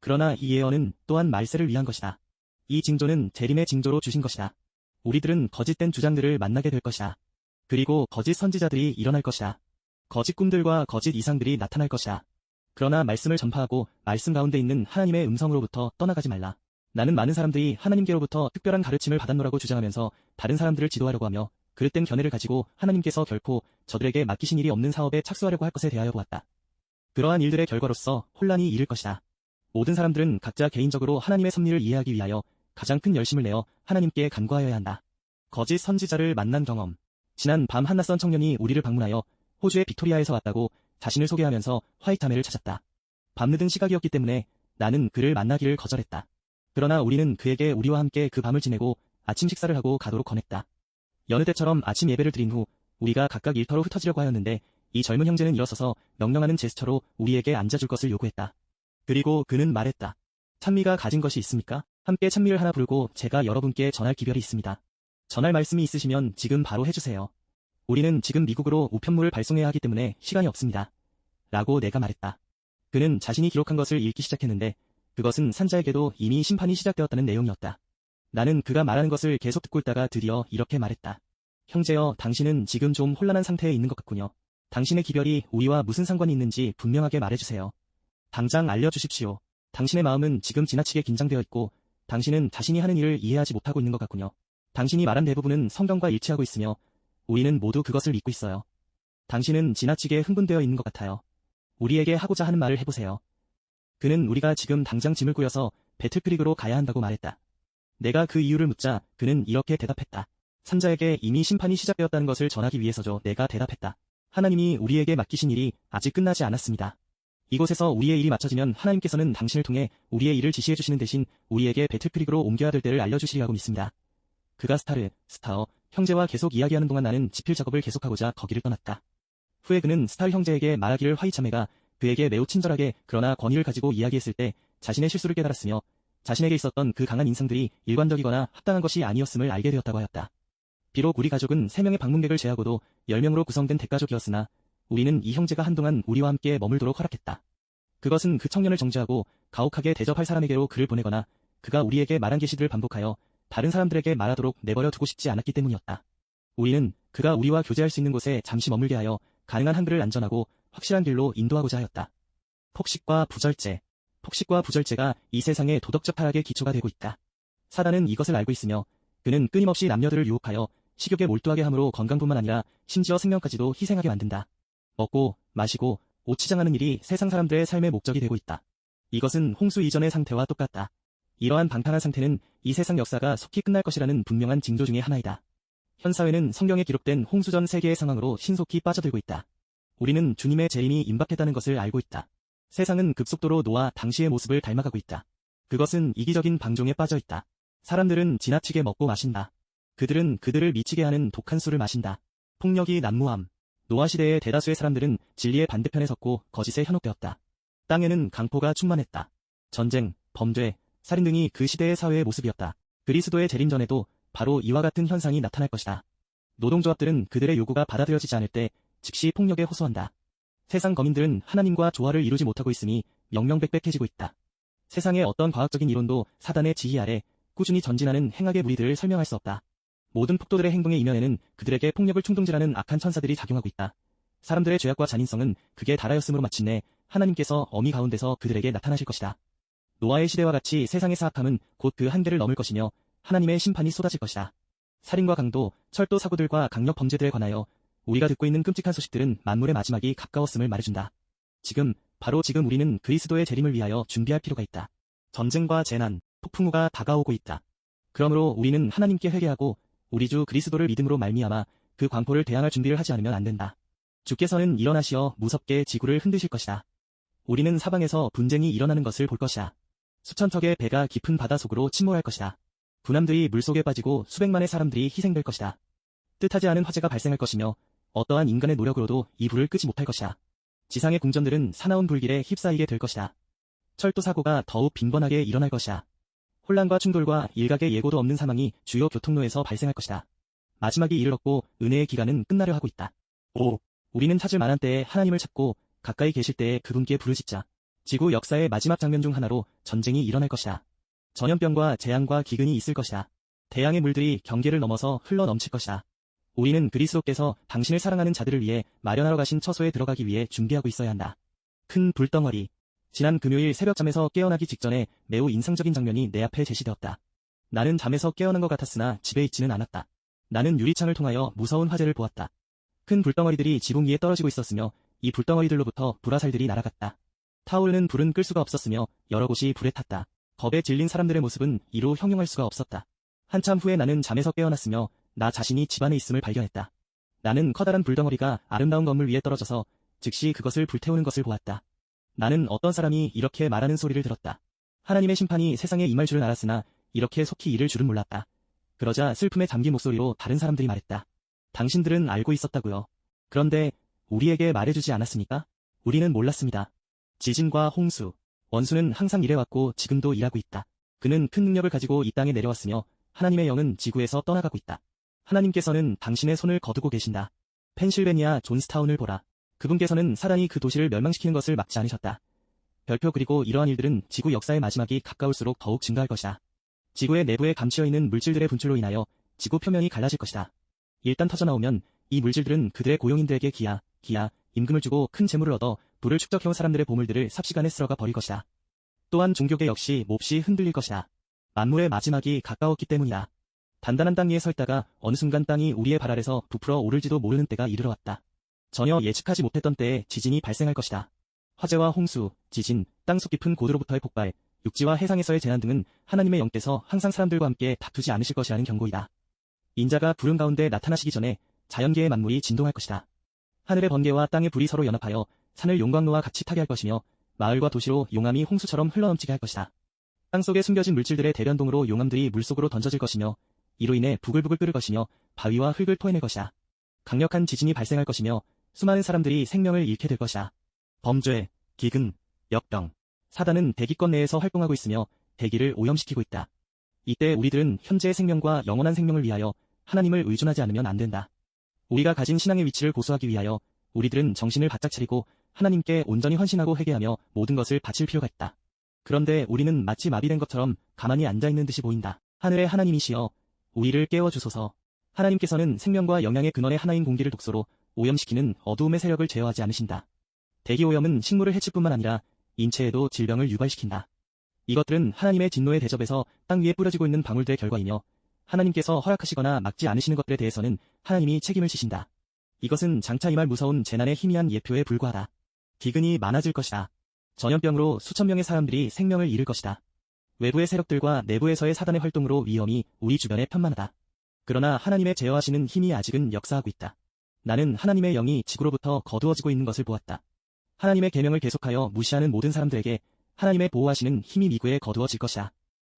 Speaker 3: 그러나 이 예언은 또한 말세를 위한 것이다. 이 징조는 재림의 징조로 주신 것이다. 우리들은 거짓된 주장들을 만나게 될 것이다. 그리고 거짓 선지자들이 일어날 것이다. 거짓 꿈들과 거짓 이상들이 나타날 것이다. 그러나 말씀을 전파하고 말씀 가운데 있는 하나님의 음성으로부터 떠나가지 말라. 나는 많은 사람들이 하나님께로부터 특별한 가르침을 받았노라고 주장하면서 다른 사람들을 지도하려고 하며 그릇된 견해를 가지고 하나님께서 결코 저들에게 맡기신 일이 없는 사업에 착수하려고 할 것에 대하여 보았다. 그러한 일들의 결과로서 혼란이 이를 것이다. 모든 사람들은 각자 개인적으로 하나님의 섭리를 이해하기 위하여 가장 큰 열심을 내어 하나님께 간구하여야 한다. 거짓 선지자를 만난 경험. 지난 밤 한 낯선 청년이 우리를 방문하여 호주의 빅토리아에서 왔다고 자신을 소개하면서 화이트하멜을 찾았다. 밤늦은 시각이었기 때문에 나는 그를 만나기를 거절했다. 그러나 우리는 그에게 우리와 함께 그 밤을 지내고 아침 식사를 하고 가도록 권했다. 여느 때처럼 아침 예배를 드린 후 우리가 각각 일터로 흩어지려고 하였는데 이 젊은 형제는 일어서서 명령하는 제스처로 우리에게 앉아줄 것을 요구했다. 그리고 그는 말했다. 찬미가 가진 것이 있습니까? 함께 찬미를 하나 부르고 제가 여러분께 전할 기별이 있습니다. 전할 말씀이 있으시면 지금 바로 해주세요. 우리는 지금 미국으로 우편물을 발송해야 하기 때문에 시간이 없습니다. 라고 내가 말했다. 그는 자신이 기록한 것을 읽기 시작했는데 그것은 산자에게도 이미 심판이 시작되었다는 내용이었다. 나는 그가 말하는 것을 계속 듣고 있다가 드디어 이렇게 말했다. 형제여, 당신은 지금 좀 혼란한 상태에 있는 것 같군요. 당신의 기별이 우리와 무슨 상관이 있는지 분명하게 말해주세요. 당장 알려주십시오. 당신의 마음은 지금 지나치게 긴장되어 있고 당신은 자신이 하는 일을 이해하지 못하고 있는 것 같군요. 당신이 말한 대부분은 성경과 일치하고 있으며 우리는 모두 그것을 믿고 있어요. 당신은 지나치게 흥분되어 있는 것 같아요. 우리에게 하고자 하는 말을 해보세요. 그는 우리가 지금 당장 짐을 꾸려서 배틀크릭으로 가야 한다고 말했다. 내가 그 이유를 묻자 그는 이렇게 대답했다. 산자에게 이미 심판이 시작되었다는 것을 전하기 위해서죠. 내가 대답했다. 하나님이 우리에게 맡기신 일이 아직 끝나지 않았습니다. 이곳에서 우리의 일이 마쳐지면 하나님께서는 당신을 통해 우리의 일을 지시해 주시는 대신 우리에게 배틀크릭으로 옮겨야 될 때를 알려주시리라고 믿습니다. 그가 스타어, 형제와 계속 이야기하는 동안 나는 지필 작업을 계속하고자 거기를 떠났다. 후에 그는 스타르 형제에게 말하기를 화이자매가 그에게 매우 친절하게 그러나 권위를 가지고 이야기했을 때 자신의 실수를 깨달았으며 자신에게 있었던 그 강한 인상들이 일관적이거나 합당한 것이 아니었음을 알게 되었다고 하였다. 비록 우리 가족은 3명의 방문객을 제하고도 10명으로 구성된 대가족이었으나 우리는 이 형제가 한동안 우리와 함께 머물도록 허락했다. 그것은 그 청년을 정죄하고 가혹하게 대접할 사람에게로 그를 보내거나 그가 우리에게 말한 계시들을 반복하여 다른 사람들에게 말하도록 내버려 두고 싶지 않았기 때문이었다. 우리는 그가 우리와 교제할 수 있는 곳에 잠시 머물게 하여 가능한 한 그를 안전하고 확실한 길로 인도하고자 하였다. 폭식과 부절제가 이 세상의 도덕적 타락의 기초가 되고 있다. 사단은 이것을 알고 있으며 그는 끊임없이 남녀들을 유혹하여 식욕에 몰두하게 함으로 건강뿐만 아니라 심지어 생명까지도 희생하게 만든다. 먹고 마시고 오치장하는 일이 세상 사람들의 삶의 목적이 되고 있다. 이것은 홍수 이전의 상태와 똑같다. 이러한 방탕한 상태는 이 세상 역사가 속히 끝날 것이라는 분명한 징조 중의 하나이다. 현 사회는 성경에 기록된 홍수 전 세계의 상황으로 신속히 빠져들고 있다. 우리는 주님의 재림이 임박했다는 것을 알고 있다. 세상은 급속도로 노아 당시의 모습을 닮아가고 있다. 그것은 이기적인 방종에 빠져 있다. 사람들은 지나치게 먹고 마신다. 그들은 그들을 미치게 하는 독한 술을 마신다. 폭력이 난무함. 노아 시대의 대다수의 사람들은 진리의 반대편에 섰고 거짓에 현혹되었다. 땅에는 강포가 충만했다. 전쟁, 범죄, 살인 등이 그 시대의 사회의 모습이었다. 그리스도의 재림 전에도 바로 이와 같은 현상이 나타날 것이다. 노동조합들은 그들의 요구가 받아들여지지 않을 때 즉시 폭력에 호소한다. 세상 거민들은 하나님과 조화를 이루지 못하고 있으니 명명백백해지고 있다. 세상의 어떤 과학적인 이론도 사단의 지휘 아래 꾸준히 전진하는 행악의 무리들을 설명할 수 없다. 모든 폭도들의 행동의 이면에는 그들에게 폭력을 충동질하는 악한 천사들이 작용하고 있다. 사람들의 죄악과 잔인성은 극에 달하였으므로 마침내 하나님께서 어미 가운데서 그들에게 나타나실 것이다. 노아의 시대와 같이 세상의 사악함은 곧 그 한계를 넘을 것이며 하나님의 심판이 쏟아질 것이다. 살인과 강도, 철도 사고들과 강력 범죄들에 관하여 우리가 듣고 있는 끔찍한 소식들은 만물의 마지막이 가까웠음을 말해준다. 바로 지금 우리는 그리스도의 재림을 위하여 준비할 필요가 있다. 전쟁과 재난, 폭풍우가 다가오고 있다. 그러므로 우리는 하나님께 회개하고 우리 주 그리스도를 믿음으로 말미암아 그 광포를 대항할 준비를 하지 않으면 안 된다. 주께서는 일어나시어 무섭게 지구를 흔드실 것이다. 우리는 사방에서 분쟁이 일어나는 것을 볼 것이다. 수천 척의 배가 깊은 바다 속으로 침몰할 것이다. 군함들이 물속에 빠지고 수백만의 사람들이 희생될 것이다. 뜻하지 않은 화재가 발생할 것이며 어떠한 인간의 노력으로도 이 불을 끄지 못할 것이다. 지상의 궁전들은 사나운 불길에 휩싸이게 될 것이다. 철도 사고가 더욱 빈번하게 일어날 것이다. 혼란과 충돌과 일각의 예고도 없는 사망이 주요 교통로에서 발생할 것이다. 마지막이 이르렀고 은혜의 기간은 끝나려 하고 있다. 우리는 찾을 만한 때에 하나님을 찾고 가까이 계실 때에 그분께 부르짖자. 지구 역사의 마지막 장면 중 하나로 전쟁이 일어날 것이다. 전염병과 재앙과 기근이 있을 것이다. 대양의 물들이 경계를 넘어서 흘러 넘칠 것이다. 우리는 그리스도께서 당신을 사랑하는 자들을 위해 마련하러 가신 처소에 들어가기 위해 준비하고 있어야 한다. 큰 불덩어리. 지난 금요일 새벽잠에서 깨어나기 직전에 매우 인상적인 장면이 내 앞에 제시되었다. 나는 잠에서 깨어난 것 같았으나 집에 있지는 않았다. 나는 유리창을 통하여 무서운 화재를 보았다. 큰 불덩어리들이 지붕 위에 떨어지고 있었으며 이 불덩어리들로부터 불화살들이 날아갔다. 타오르는 불은 끌 수가 없었으며 여러 곳이 불에 탔다. 겁에 질린 사람들의 모습은 이루 형용할 수가 없었다. 한참 후에 나는 잠에서 깨어났으며 나 자신이 집안에 있음을 발견했다. 나는 커다란 불덩어리가 아름다운 건물 위에 떨어져서 즉시 그것을 불태우는 것을 보았다. 나는 어떤 사람이 이렇게 말하는 소리를 들었다. 하나님의 심판이 세상에 임할 줄은 알았으나 이렇게 속히 이를 줄은 몰랐다. 그러자 슬픔에 잠긴 목소리로 다른 사람들이 말했다. 당신들은 알고 있었다고요. 그런데 우리에게 말해주지 않았습니까? 우리는 몰랐습니다. 지진과 홍수, 원수는 항상 일해왔고 지금도 일하고 있다. 그는 큰 능력을 가지고 이 땅에 내려왔으며 하나님의 영은 지구에서 떠나가고 있다. 하나님께서는 당신의 손을 거두고 계신다. 펜실베니아 존스타운을 보라. 그분께서는 사단이 그 도시를 멸망시키는 것을 막지 않으셨다. 별표 그리고 이러한 일들은 지구 역사의 마지막이 가까울수록 더욱 증가할 것이다. 지구의 내부에 감추어 있는 물질들의 분출로 인하여 지구 표면이 갈라질 것이다. 일단 터져나오면 이 물질들은 그들의 고용인들에게 기하, 임금을 주고 큰 재물을 얻어 부를 축적해온 사람들의 보물들을 삽시간에 쓸어가 버릴 것이다. 또한 종교계 역시 몹시 흔들릴 것이다. 만물의 마지막이 가까웠기 때문이다. 단단한 땅 위에 서 있다가 어느 순간 땅이 우리의 발 아래서 부풀어 오를지도 모르는 때가 이르러 왔다. 전혀 예측하지 못했던 때에 지진이 발생할 것이다. 화재와 홍수, 지진, 땅속 깊은 고도로부터의 폭발, 육지와 해상에서의 재난 등은 하나님의 영께서 항상 사람들과 함께 다투지 않으실 것이라는 경고이다. 인자가 구름 가운데 나타나시기 전에 자연계의 만물이 진동할 것이다. 하늘의 번개와 땅의 불이 서로 연합하여 산을 용광로와 같이 타게 할 것이며 마을과 도시로 용암이 홍수처럼 흘러넘치게 할 것이다. 땅속에 숨겨진 물질들의 대변동으로 용암들이 물속으로 던져질 것이며 이로 인해 부글부글 끓을 것이며 바위와 흙을 토해낼 것이다. 강력한 지진이 발생할 것이며 수많은 사람들이 생명을 잃게 될 것이다. 범죄, 기근, 역병, 사단은 대기권 내에서 활동하고 있으며 대기를 오염시키고 있다. 이때 우리들은 현재의 생명과 영원한 생명을 위하여 하나님을 의존하지 않으면 안 된다. 우리가 가진 신앙의 위치를 고수하기 위하여 우리들은 정신을 바짝 차리고 하나님께 온전히 헌신하고 회개하며 모든 것을 바칠 필요가 있다. 그런데 우리는 마치 마비된 것처럼 가만히 앉아있는 듯이 보인다. 하늘의 하나님이시여, 우리를 깨워주소서. 하나님께서는 생명과 영양의 근원의 하나인 공기를 독소로 오염시키는 어두움의 세력을 제어하지 않으신다. 대기오염은 식물을 해칠 뿐만 아니라 인체에도 질병을 유발시킨다. 이것들은 하나님의 진노의 대접에서 땅 위에 뿌려지고 있는 방울들의 결과이며 하나님께서 허락하시거나 막지 않으시는 것들에 대해서는 하나님이 책임을 지신다. 이것은 장차 임할 무서운 재난의 희미한 예표에 불과하다. 기근이 많아질 것이다. 전염병으로 수천 명의 사람들이 생명을 잃을 것이다. 외부의 세력들과 내부에서의 사단의 활동으로 위험이 우리 주변에 편만하다. 그러나 하나님의 제어하시는 힘이 아직은 역사하고 있다. 나는 하나님의 영이 지구로부터 거두어지고 있는 것을 보았다. 하나님의 계명을 계속하여 무시하는 모든 사람들에게 하나님의 보호하시는 힘이 미구에 거두어질 것이다.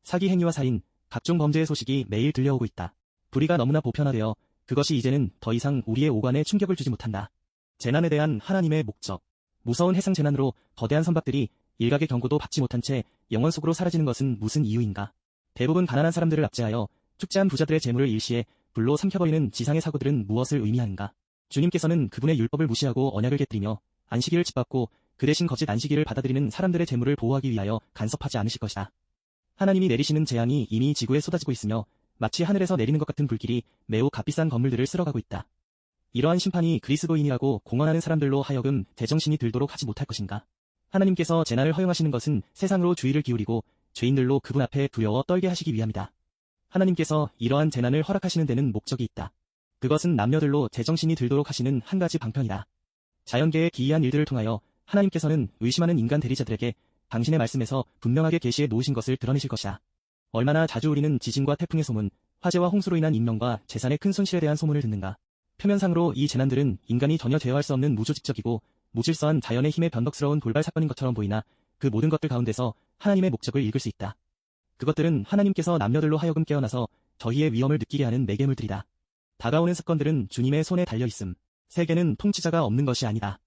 Speaker 3: 사기 행위와 살인, 각종 범죄의 소식이 매일 들려오고 있다. 불의가 너무나 보편화되어 그것이 이제는 더 이상 우리의 오관에 충격을 주지 못한다. 재난에 대한 하나님의 목적, 무서운 해상 재난으로 거대한 선박들이 일각의 경고도 받지 못한 채 영원 속으로 사라지는 것은 무슨 이유인가? 대부분 가난한 사람들을 압제하여 축제한 부자들의 재물을 일시에 불로 삼켜버리는 지상의 사고들은 무엇을 의미하는가? 주님께서는 그분의 율법을 무시하고 언약을 깨뜨리며 안식일을 짓밟고 그 대신 거짓 안식일을 받아들이는 사람들의 재물을 보호하기 위하여 간섭하지 않으실 것이다. 하나님이 내리시는 재앙이 이미 지구에 쏟아지고 있으며 마치 하늘에서 내리는 것 같은 불길이 매우 값비싼 건물들을 쓸어가고 있다. 이러한 심판이 그리스도인이라고 공언하는 사람들로 하여금 제정신이 들도록 하지 못할 것인가? 하나님께서 재난을 허용하시는 것은 세상으로 주의를 기울이고 죄인들로 그분 앞에 두려워 떨게 하시기 위함이다. 하나님께서 이러한 재난을 허락하시는 데는 목적이 있다. 그것은 남녀들로 제정신이 들도록 하시는 한 가지 방편이다. 자연계의 기이한 일들을 통하여 하나님께서는 의심하는 인간 대리자들에게 당신의 말씀에서 분명하게 계시해 놓으신 것을 드러내실 것이다. 얼마나 자주 우리는 지진과 태풍의 소문, 화재와 홍수로 인한 인명과 재산의 큰 손실에 대한 소문을 듣는가. 표면상으로 이 재난들은 인간이 전혀 제어할 수 없는 무조직적이고 무질서한 자연의 힘에 변덕스러운 돌발 사건인 것처럼 보이나 그 모든 것들 가운데서 하나님의 목적을 읽을 수 있다. 그것들은 하나님께서 남녀들로 하여금 깨어나서 저희의 위험을 느끼게 하는 매개물들이다. 다가오는 사건들은 주님의 손에 달려있음. 세계는 통치자가 없는 것이 아니다.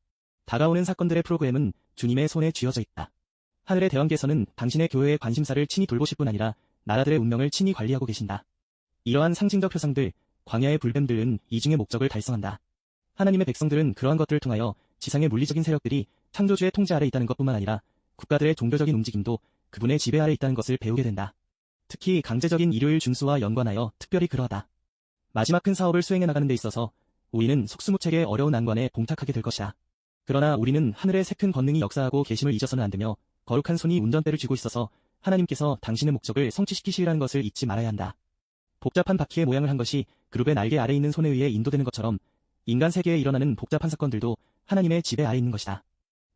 Speaker 3: 다가오는 사건들의 프로그램은 주님의 손에 쥐어져 있다. 하늘의 대왕께서는 당신의 교회의 관심사를 친히 돌보실 뿐 아니라 나라들의 운명을 친히 관리하고 계신다. 이러한 상징적 표상들, 광야의 불뱀들은 이중의 목적을 달성한다. 하나님의 백성들은 그러한 것들을 통하여 지상의 물리적인 세력들이 창조주의 통제 아래 있다는 것뿐만 아니라 국가들의 종교적인 움직임도 그분의 지배 아래 있다는 것을 배우게 된다. 특히 강제적인 일요일 준수와 연관하여 특별히 그러하다. 마지막 큰 사업을 수행해 나가는 데 있어서 우리는 속수무책의 어려운 난관에 봉착하게 될 것이다. 그러나 우리는 하늘의 새 큰 권능이 역사하고 계심을 잊어서는 안 되며 거룩한 손이 운전대를 쥐고 있어서 하나님께서 당신의 목적을 성취시키시리라는 것을 잊지 말아야 한다. 복잡한 바퀴의 모양을 한 것이 그룹의 날개 아래 있는 손에 의해 인도되는 것처럼 인간 세계에 일어나는 복잡한 사건들도 하나님의 지배 아래 있는 것이다.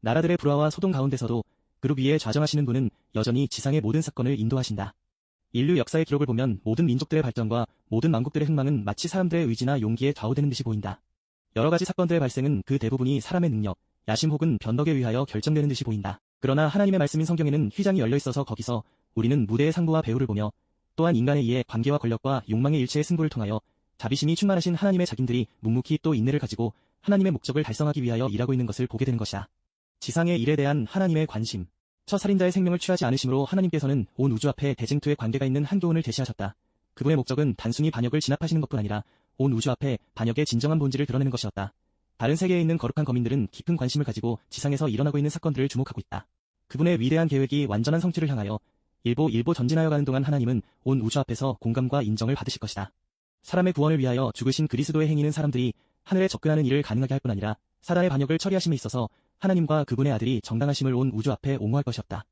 Speaker 3: 나라들의 불화와 소동 가운데서도 그룹 위에 좌정하시는 분은 여전히 지상의 모든 사건을 인도하신다. 인류 역사의 기록을 보면 모든 민족들의 발전과 모든 왕국들의 흥망은 마치 사람들의 의지나 용기에 좌우되는 듯이 보인다. 여러 가지 사건들의 발생은 그 대부분이 사람의 능력, 야심 혹은 변덕에 의하여 결정되는 듯이 보인다. 그러나 하나님의 말씀인 성경에는 휘장이 열려 있어서 거기서 우리는 무대의 상부와 배우를 보며 또한 인간에 의해 관계와 권력과 욕망의 일체의 승부를 통하여 자비심이 충만하신 하나님의 자긴들이 묵묵히 또 인내를 가지고 하나님의 목적을 달성하기 위하여 일하고 있는 것을 보게 되는 것이다. 지상의 일에 대한 하나님의 관심. 처살인자의 생명을 취하지 않으심으로 하나님께서는 온 우주 앞에 대쟁투의 관계가 있는 한 교훈을 제시하셨다. 그분의 목적은 단순히 반역을 진압하시는 것뿐 아니라 온 우주 앞에 반역의 진정한 본질을 드러내는 것이었다. 다른 세계에 있는 거룩한 거민들은 깊은 관심을 가지고 지상에서 일어나고 있는 사건들을 주목하고 있다. 그분의 위대한 계획이 완전한 성취를 향하여 일보 전진하여 가는 동안 하나님은 온 우주 앞에서 공감과 인정을 받으실 것이다. 사람의 구원을 위하여 죽으신 그리스도의 행위는 사람들이 하늘에 접근하는 일을 가능하게 할 뿐 아니라 사단의 반역을 처리하심에 있어서 하나님과 그분의 아들이 정당하심을 온 우주 앞에 옹호할 것이었다.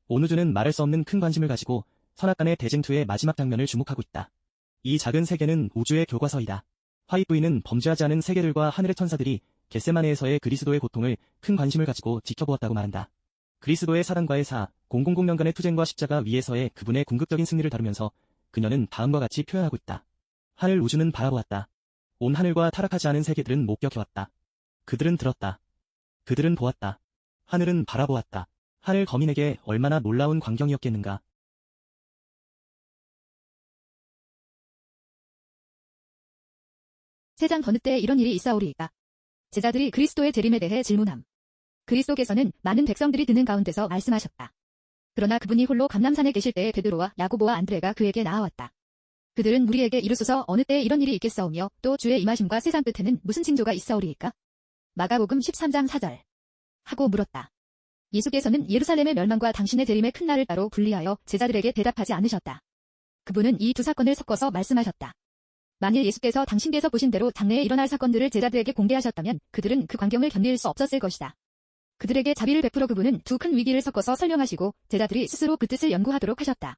Speaker 3: 온 우주는 말할 수 없는 큰 관심을 가지고 선악간의 대쟁투의 마지막 장면을 주목하고 있다. 이 작은 세계는 우주의 교과서이다. 화이트 부인은 범죄하지 않은 세계들과 하늘의 천사들이 겟세마네에서의 그리스도의 고통을 큰 관심을 가지고 지켜보았다고 말한다. 그리스도의 사단과의 4,000년간의 투쟁과 십자가 위에서의 그분의 궁극적인 승리를 다루면서 그녀는 다음과 같이 표현하고 있다. 하늘 우주는 바라보았다. 온 하늘과 타락하지 않은 세계들은 목격해왔다. 그들은 들었다. 그들은 보았다. 하늘은 바라보았다. 하늘 거민에게 얼마나 놀라운 광경이었겠는가.
Speaker 1: 세상 어느 때 이런 일이 있사오리이까. 제자들이 그리스도의 재림에 대해 질문함. 그리스도께서는 많은 백성들이 드는 가운데서 말씀하셨다. 그러나 그분이 홀로 감람산에 계실 때에 베드로와 야고보와 안드레가 그에게 나아왔다. 그들은 우리에게 이르소서 어느 때에 이런 일이 있겠사오며 또 주의 임하심과 세상 끝에는 무슨 징조가 있사오리이까? 마가복음 13장 4절. 하고 물었다. 예수께서는 예루살렘의 멸망과 당신의 재림의 큰 날을 따로 분리하여 제자들에게 대답하지 않으셨다. 그분은 이 두 사건을 섞어서 말씀하셨다. 만일 예수께서 당신께서 보신 대로 장래에 일어날 사건들을 제자들에게 공개하셨다면 그들은 그 광경을 견딜 수 없었을 것이다. 그들에게 자비를 베풀어 그분은 두 큰 위기를 섞어서 설명하시고 제자들이 스스로 그 뜻을 연구하도록 하셨다.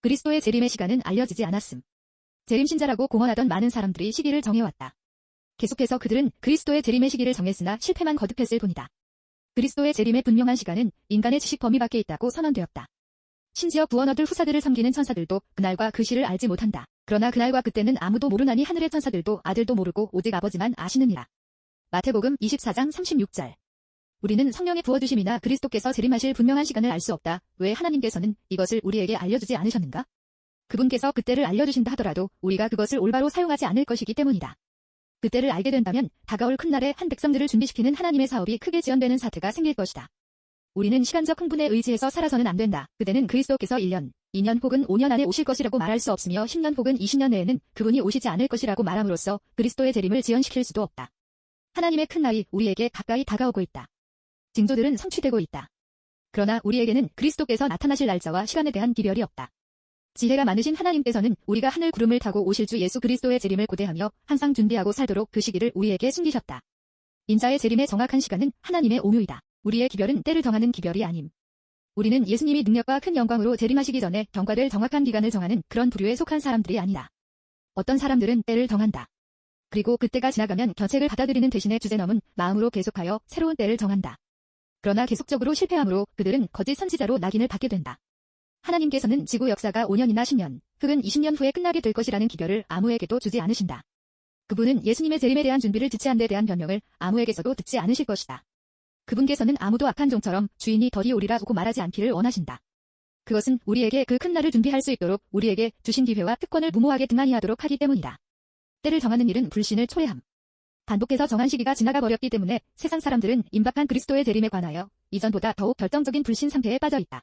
Speaker 1: 그리스도의 재림의 시간은 알려지지 않았음. 재림신자라고 공언하던 많은 사람들이 시기를 정해왔다. 계속해서 그들은 그리스도의 재림의 시기를 정했으나 실패만 거듭했을 뿐이다. 그리스도의 재림의 분명한 시간은 인간의 지식 범위 밖에 있다고 선언되었다. 심지어 구원 얻을 후사들을 섬기는 천사들도 그날과 그 시를 알지 못한다. 그러나 그날과 그때는 아무도 모르나니 하늘의 천사들도 아들도 모르고 오직 아버지만 아시느니라. 마태복음 24장 36절. 우리는 성령의 부어주심이나 그리스도께서 재림하실 분명한 시간을 알 수 없다. 왜 하나님께서는 이것을 우리에게 알려주지 않으셨는가? 그분께서 그때를 알려주신다 하더라도 우리가 그것을 올바로 사용하지 않을 것이기 때문이다. 그때를 알게 된다면 다가올 큰 날에 한 백성들을 준비시키는 하나님의 사업이 크게 지연되는 사태가 생길 것이다. 우리는 시간적 흥분에 의지해서 살아서는 안 된다. 그때는 그리스도께서 1년, 2년 혹은 5년 안에 오실 것이라고 말할 수 없으며 10년 혹은 20년 내에는 그분이 오시지 않을 것이라고 말함으로써 그리스도의 재림을 지연시킬 수도 없다. 하나님의 큰 날이 우리에게 가까이 다가오고 있다. 징조들은 성취되고 있다. 그러나 우리에게는 그리스도께서 나타나실 날짜와 시간에 대한 기별이 없다. 지혜가 많으신 하나님께서는 우리가 하늘 구름을 타고 오실 주 예수 그리스도의 재림을 고대하며 항상 준비하고 살도록 그 시기를 우리에게 숨기셨다. 인자의 재림의 정확한 시간은 하나님의 옹유이다. 우리의 기별은 때를 정하는 기별이 아님. 우리는 예수님이 능력과 큰 영광으로 재림하시기 전에 경과될 정확한 기간을 정하는 그런 부류에 속한 사람들이 아니다. 어떤 사람들은 때를 정한다. 그리고 그때가 지나가면 견책을 받아들이는 대신에 주제넘은 마음으로 계속하여 새로운 때를 정한다. 그러나 계속적으로 실패함으로 그들은 거짓 선지자로 낙인을 받게 된다. 하나님께서는 지구 역사가 5년이나 10년, 혹은 20년 후에 끝나게 될 것이라는 기별을 아무에게도 주지 않으신다. 그분은 예수님의 재림에 대한 준비를 지체한 데 대한 변명을 아무에게서도 듣지 않으실 것이다. 그분께서는 아무도 악한 종처럼 주인이 덜이 오리라 고 말하지 않기를 원하신다. 그것은 우리에게 그 큰 날을 준비할 수 있도록 우리에게 주신 기회와 특권을 무모하게 등한히 하도록 하기 때문이다. 때를 정하는 일은 불신을 초래함. 반복해서 정한 시기가 지나가 버렸기 때문에 세상 사람들은 임박한 그리스도의 재림에 관하여 이전보다 더욱 결정적인 불신 상태에 빠져 있다.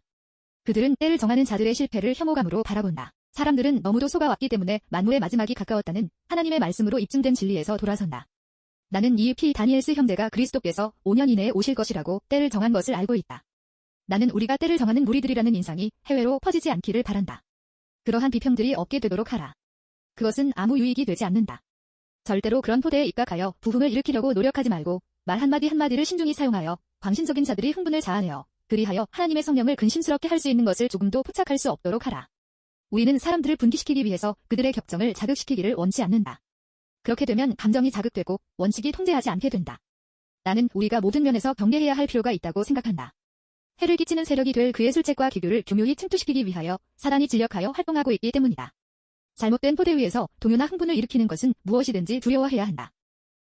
Speaker 1: 그들은 때를 정하는 자들의 실패를 혐오감으로 바라본다. 사람들은 너무도 속아왔기 때문에 만물의 마지막이 가까웠다는 하나님의 말씀으로 입증된 진리에서 돌아선다. 나는 E.P. 다니엘스 형제가 그리스도께서 5년 이내에 오실 것이라고 때를 정한 것을 알고 있다. 나는 우리가 때를 정하는 무리들이라는 인상이 해외로 퍼지지 않기를 바란다. 그러한 비평들이 없게 되도록 하라. 그것은 아무 유익이 되지 않는다. 절대로 그런 포대에 입각하여 부흥을 일으키려고 노력하지 말고 말 한마디 한마디를 신중히 사용하여 광신적인 자들이 흥분을 자아내어 그리하여 하나님의 성령을 근심스럽게 할 수 있는 것을 조금도 포착할 수 없도록 하라. 우리는 사람들을 분기시키기 위해서 그들의 격정을 자극시키기를 원치 않는다. 그렇게 되면 감정이 자극되고 원칙이 통제하지 않게 된다. 나는 우리가 모든 면에서 경계해야 할 필요가 있다고 생각한다. 해를 끼치는 세력이 될 그의 술책과 기교를 교묘히 침투시키기 위하여 사단이 진력하여 활동하고 있기 때문이다. 잘못된 포대 위에서 동요나 흥분을 일으키는 것은 무엇이든지 두려워해야 한다.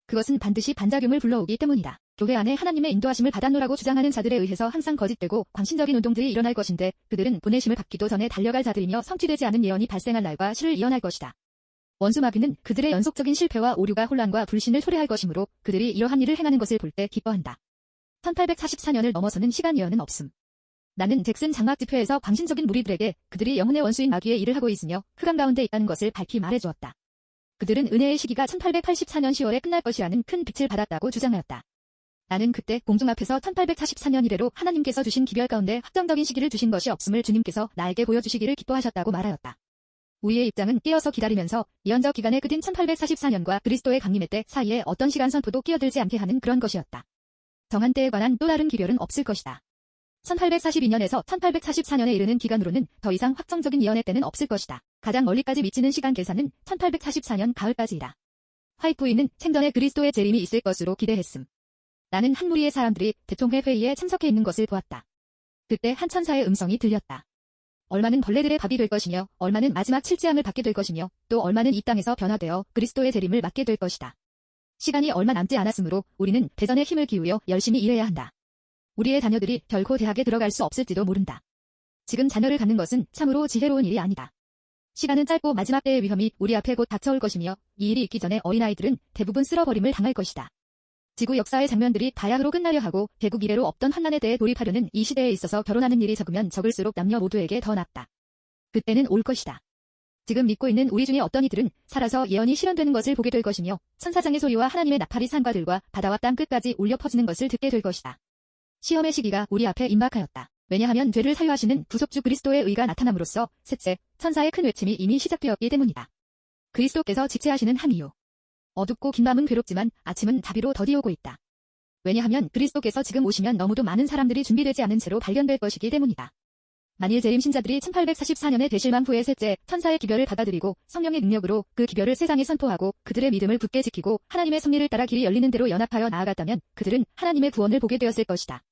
Speaker 1: 그것은 반드시 반작용을 불러오기 때문이다. 교회 안에 하나님의 인도하심을 받았노라고 주장하는 자들에 의해서 항상 거짓되고 광신적인 운동들이 일어날 것인데 그들은 보내심을 받기도 전에 달려갈 자들이며 성취되지 않은 예언이 발생할 날과 시를 예언할 것이다. 원수마귀는 그들의 연속적인 실패와 오류가 혼란과 불신을 초래할 것이므로 그들이 이러한 일을 행하는 것을 볼 때 기뻐한다. 1844년을 넘어서는 시간 예언은 없음. 나는 잭슨 장막 집회에서 광신적인 무리들에게 그들이 영혼의 원수인 마귀의 일을 하고 있으며 흑암 가운데 있다는 것을 밝히 말해주었다. 그들은 은혜의 시기가 1884년 10월에 끝날 것이라는 큰 빛을 받았다고 주장하였다. 나는 그때 공중 앞에서 1844년 이래로 하나님께서 주신 기별 가운데 확정적인 시기를 주신 것이 없음을 주님께서 나에게 보여주시기를 기뻐하셨다고 말하였다. 우리의 입장은 깨어서 기다리면서 예언적 기간의 끝인 1844년과 그리스도의 강림의 때 사이에 어떤 시간 선포도 끼어들지 않게 하는 그런 것이었다. 정한 때에 관한 또 다른 기별은 없을 것이다. 1842년에서 1844년에 이르는 기간으로는 더 이상 확정적인 예언의 때는 없을 것이다. 가장 멀리까지 미치는 시간 계산은 1844년 가을까지이다. 화이트 부인은 생전에 그리스도의 재림이 있을 것으로 기대했음. 나는 한 무리의 사람들이 대통회 회의에 참석해 있는 것을 보았다. 그때 한 천사의 음성이 들렸다. 얼마는 벌레들의 밥이 될 것이며 얼마는 마지막 칠지함을 받게 될 것이며 또 얼마는 이 땅에서 변화되어 그리스도의 재림을 맞게 될 것이다. 시간이 얼마 남지 않았으므로 우리는 대전에 힘을 기울여 열심히 일해야 한다. 우리의 자녀들이 결코 대학에 들어갈 수 없을지도 모른다. 지금 자녀를 갖는 것은 참으로 지혜로운 일이 아니다. 시간은 짧고 마지막 때의 위험이 우리 앞에 곧 닥쳐올 것이며 이 일이 있기 전에 어린아이들은 대부분 쓸어버림을 당할 것이다. 지구 역사의 장면들이 바야흐로 끝나려 하고 개국 이래로 없던 환난에 대해 돌입하려는 이 시대에 있어서 결혼하는 일이 적으면 적을수록 남녀 모두에게 더 낫다. 그때는 올 것이다. 지금 믿고 있는 우리 중에 어떤 이들은 살아서 예언이 실현되는 것을 보게 될 것이며 천사장의 소리와 하나님의 나팔이 산과들과 바다와 땅 끝까지 울려 퍼지는 것을 듣게 될 것이다. 시험의 시기가 우리 앞에 임박하였다. 왜냐하면 죄를 사유하시는 구속주 그리스도의 의가 나타남으로써 셋째, 천사의 큰 외침이 이미 시작되었기 때문이다. 그리스도께서 지체하시는 한 이유. 어둡고 긴 밤은 괴롭지만 아침은 자비로 더디오고 있다. 왜냐하면 그리스도께서 지금 오시면 너무도 많은 사람들이 준비되지 않은 채로 발견될 것이기 때문이다. 만일 재림 신자들이 1844년에 대실망 후에 셋째, 천사의 기별을 받아들이고 성령의 능력으로 그 기별을 세상에 선포하고 그들의 믿음을 굳게 지키고 하나님의 섭리를 따라 길이 열리는 대로 연합하여 나아갔다면 그들은 하나님의 구원을 보게 되었을 것이다.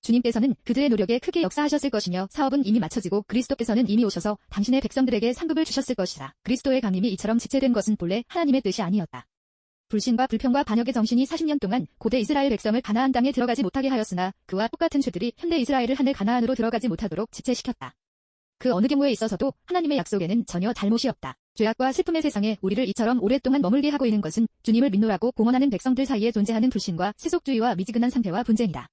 Speaker 1: 주님께서는 그들의 노력에 크게 역사하셨을 것이며 사업은 이미 마쳐지고 그리스도께서는 이미 오셔서 당신의 백성들에게 상급을 주셨을 것이다. 그리스도의 강림이 이처럼 지체된 것은 본래 하나님의 뜻이 아니었다. 불신과 불평과 반역의 정신이 40년 동안 고대 이스라엘 백성을 가나안 땅에 들어가지 못하게 하였으나 그와 똑같은 죄들이 현대 이스라엘을 하늘 가나안으로 들어가지 못하도록 지체시켰다. 그 어느 경우에 있어서도 하나님의 약속에는 전혀 잘못이 없다. 죄악과 슬픔의 세상에 우리를 이처럼 오랫동안 머물게 하고 있는 것은 주님을 믿노라고 공언하는 백성들 사이에 존재하는 불신과 세속주의와 미지근한 상태와 분쟁이다.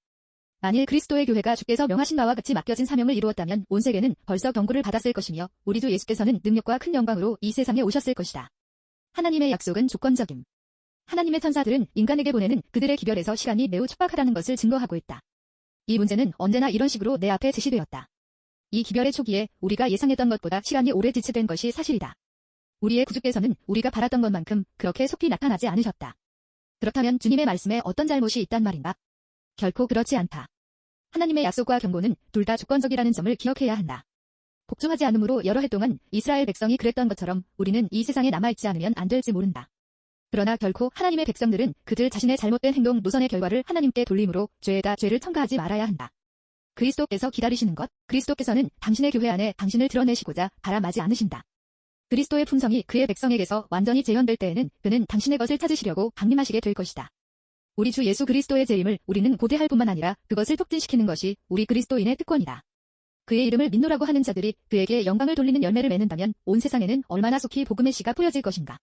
Speaker 1: 만일 그리스도의 교회가 주께서 명하신 바와 같이 맡겨진 사명을 이루었다면 온 세계는 벌써 경고를 받았을 것이며 우리 주 예수께서는 능력과 큰 영광으로 이 세상에 오셨을 것이다. 하나님의 약속은 조건적임. 하나님의 천사들은 인간에게 보내는 그들의 기별에서 시간이 매우 촉박하다는 것을 증거하고 있다. 이 문제는 언제나 이런 식으로 내 앞에 제시되었다. 이 기별의 초기에 우리가 예상했던 것보다 시간이 오래 지체된 것이 사실이다. 우리의 구주께서는 우리가 바랐던 것만큼 그렇게 속히 나타나지 않으셨다. 그렇다면 주님의 말씀에 어떤 잘못이 있단 말인가? 결코 그렇지 않다. 하나님의 약속과 경고는 둘 다 조건적이라는 점을 기억해야 한다. 복종하지 않으므로 여러 해 동안 이스라엘 백성이 그랬던 것처럼 우리는 이 세상에 남아있지 않으면 안 될지 모른다. 그러나 결코 하나님의 백성들은 그들 자신의 잘못된 행동 노선의 결과를 하나님께 돌림으로 죄에다 죄를 첨가하지 말아야 한다. 그리스도께서 기다리시는 것, 그리스도께서는 당신의 교회 안에 당신을 드러내시고자 바람하지 않으신다. 그리스도의 품성이 그의 백성에게서 완전히 재현될 때에는 그는 당신의 것을 찾으시려고 강림하시게 될 것이다. 우리 주 예수 그리스도의 재림을 우리는 고대할 뿐만 아니라 그것을 촉진시키는 것이 우리 그리스도인의 특권이다. 그의 이름을 믿노라고 하는 자들이 그에게 영광을 돌리는 열매를 맺는다면 온 세상에는 얼마나 속히 복음의 씨가 뿌려질 것인가.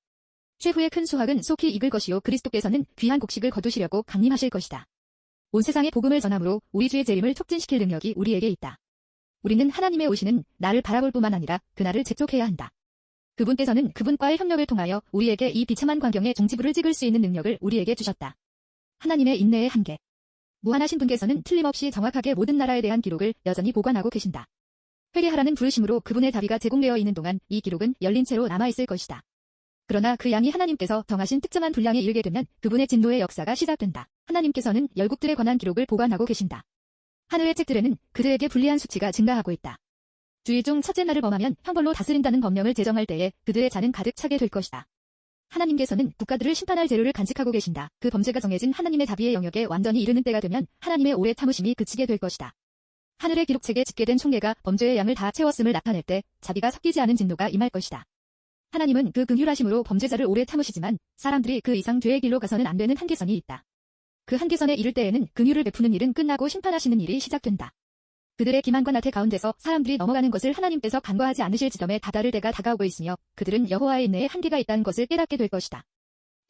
Speaker 1: 최후의 큰 수확은 속히 익을 것이요 그리스도께서는 귀한 곡식을 거두시려고 강림하실 것이다. 온 세상에 복음을 전함으로 우리 주의 재림을 촉진시킬 능력이 우리에게 있다. 우리는 하나님의 오시는 나를 바라볼 뿐만 아니라 그날을 재촉해야 한다. 그분께서는 그분과의 협력을 통하여 우리에게 이 비참한 광경에 종지부를 찍을 수 있는 능력을 우리에게 주셨다. 하나님의 인내의 한계. 무한하신 분께서는 틀림없이 정확하게 모든 나라에 대한 기록을 여전히 보관하고 계신다. 회개하라는 부르심으로 그분의 자비가 제공되어 있는 동안 이 기록은 열린 채로 남아있을 것이다. 그러나 그 양이 하나님께서 정하신 특정한 분량에 이르게 되면 그분의 진노의 역사가 시작된다. 하나님께서는 열국들에 관한 기록을 보관하고 계신다. 하늘의 책들에는 그들에게 불리한 수치가 증가하고 있다. 주일 중 첫째 날을 범하면 형벌로 다스린다는 법령을 제정할 때에 그들의 잔은 가득 차게 될 것이다. 하나님께서는 국가들을 심판할 재료를 간직하고 계신다. 그 범죄가 정해진 하나님의 자비의 영역에 완전히 이르는 때가 되면 하나님의 오래 참으심이 그치게 될 것이다. 하늘의 기록책에 집계된 총계가 범죄의 양을 다 채웠음을 나타낼 때 자비가 섞이지 않은 진노가 임할 것이다. 하나님은 그 긍휼하심으로 범죄자를 오래 참으시지만 사람들이 그 이상 죄의 길로 가서는 안 되는 한계선이 있다. 그 한계선에 이를 때에는 긍휼을 베푸는 일은 끝나고 심판하시는 일이 시작된다. 그들의 기만과 나태 가운데서 사람들이 넘어가는 것을 하나님께서 간과하지 않으실 지점에 다다를 때가 다가오고 있으며 그들은 여호와의 인내에 한계가 있다는 것을 깨닫게 될 것이다.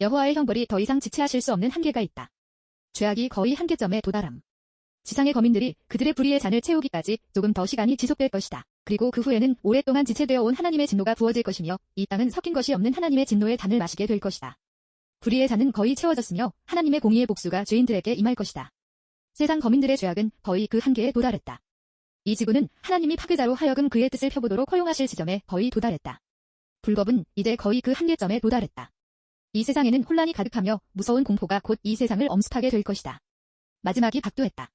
Speaker 1: 여호와의 형벌이 더 이상 지체하실 수 없는 한계가 있다. 죄악이 거의 한계점에 도달함. 지상의 거민들이 그들의 불의의 잔을 채우기까지 조금 더 시간이 지속될 것이다. 그리고 그 후에는 오랫동안 지체되어 온 하나님의 진노가 부어질 것이며 이 땅은 섞인 것이 없는 하나님의 진노의 잔을 마시게 될 것이다. 불의의 잔은 거의 채워졌으며 하나님의 공의의 복수가 죄인들에게 임할 것이다. 세상 거민들의 죄악은 거의 그 한계에 도달했다. 이 지구는 하나님이 파괴자로 하여금 그의 뜻을 펴보도록 허용하실 지점에 거의 도달했다. 불법은 이제 거의 그 한계점에 도달했다. 이 세상에는 혼란이 가득하며 무서운 공포가 곧 이 세상을 엄습하게 될 것이다. 마지막이 박도했다.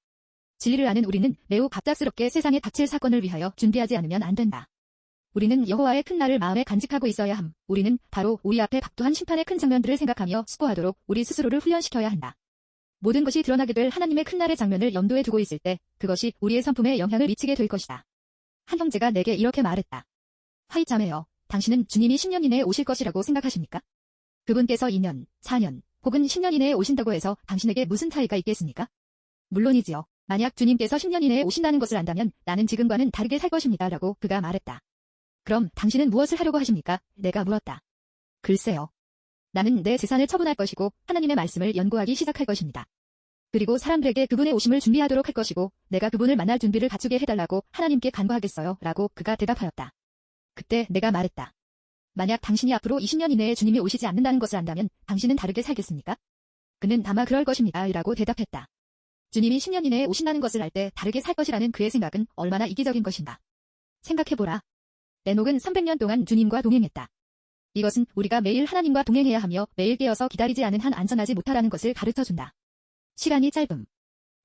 Speaker 1: 진리를 아는 우리는 매우 갑작스럽게 세상에 닥칠 사건을 위하여 준비하지 않으면 안 된다. 우리는 여호와의 큰 날을 마음에 간직하고 있어야 함. 우리는 바로 우리 앞에 박도한 심판의 큰 장면들을 생각하며 수고하도록 우리 스스로를 훈련시켜야 한다. 모든 것이 드러나게 될 하나님의 큰 날의 장면을 염두에 두고 있을 때 그것이 우리의 성품에 영향을 미치게 될 것이다. 한 형제가 내게 이렇게 말했다. 화이자매여, 당신은 주님이 10년 이내에 오실 것이라고 생각하십니까? 그분께서 2년, 4년, 혹은 10년 이내에 오신다고 해서 당신에게 무슨 차이가 있겠습니까? 물론이지요. 만약 주님께서 10년 이내에 오신다는 것을 안다면 나는 지금과는 다르게 살 것입니다. 라고 그가 말했다. 그럼 당신은 무엇을 하려고 하십니까? 내가 물었다. 글쎄요. 나는 내 재산을 처분할 것이고 하나님의 말씀을 연구하기 시작할 것입니다. 그리고 사람들에게 그분의 오심을 준비하도록 할 것이고 내가 그분을 만날 준비를 갖추게 해달라고 하나님께 간구하겠어요. 라고 그가 대답하였다. 그때 내가 말했다. 만약 당신이 앞으로 20년 이내에 주님이 오시지 않는다는 것을 안다면 당신은 다르게 살겠습니까? 그는 아마 그럴 것입니다. 라고 대답했다. 주님이 10년 이내에 오신다는 것을 알 때 다르게 살 것이라는 그의 생각은 얼마나 이기적인 것인가. 생각해보라. 에녹은 300년 동안 주님과 동행했다. 이것은 우리가 매일 하나님과 동행해야 하며 매일 깨어서 기다리지 않은 한 안전하지 못하라는 것을 가르쳐준다. 시간이 짧음.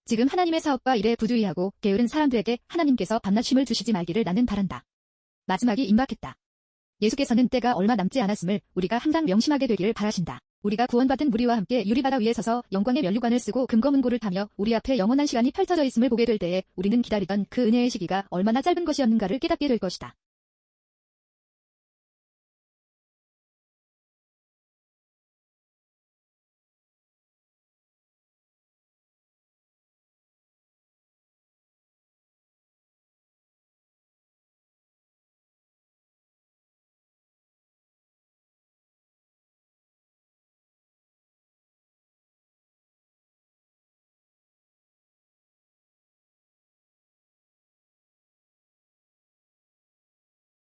Speaker 1: 지금 하나님의 사업과 일에 부주의하고 게으른 사람들에게 하나님께서 밤낮 쉼을 주시지 말기를 나는 바란다. 마지막이 임박했다. 예수께서는 때가 얼마 남지 않았음을 우리가 항상 명심하게 되기를 바라신다. 우리가 구원받은 무리와 함께 유리바다 위에 서서 영광의 면류관을 쓰고 금거문고를 타며 우리 앞에 영원한 시간이 펼쳐져 있음을 보게 될 때에 우리는 기다리던 그 은혜의 시기가 얼마나 짧은 것이었는가를 깨닫게 될 것이다.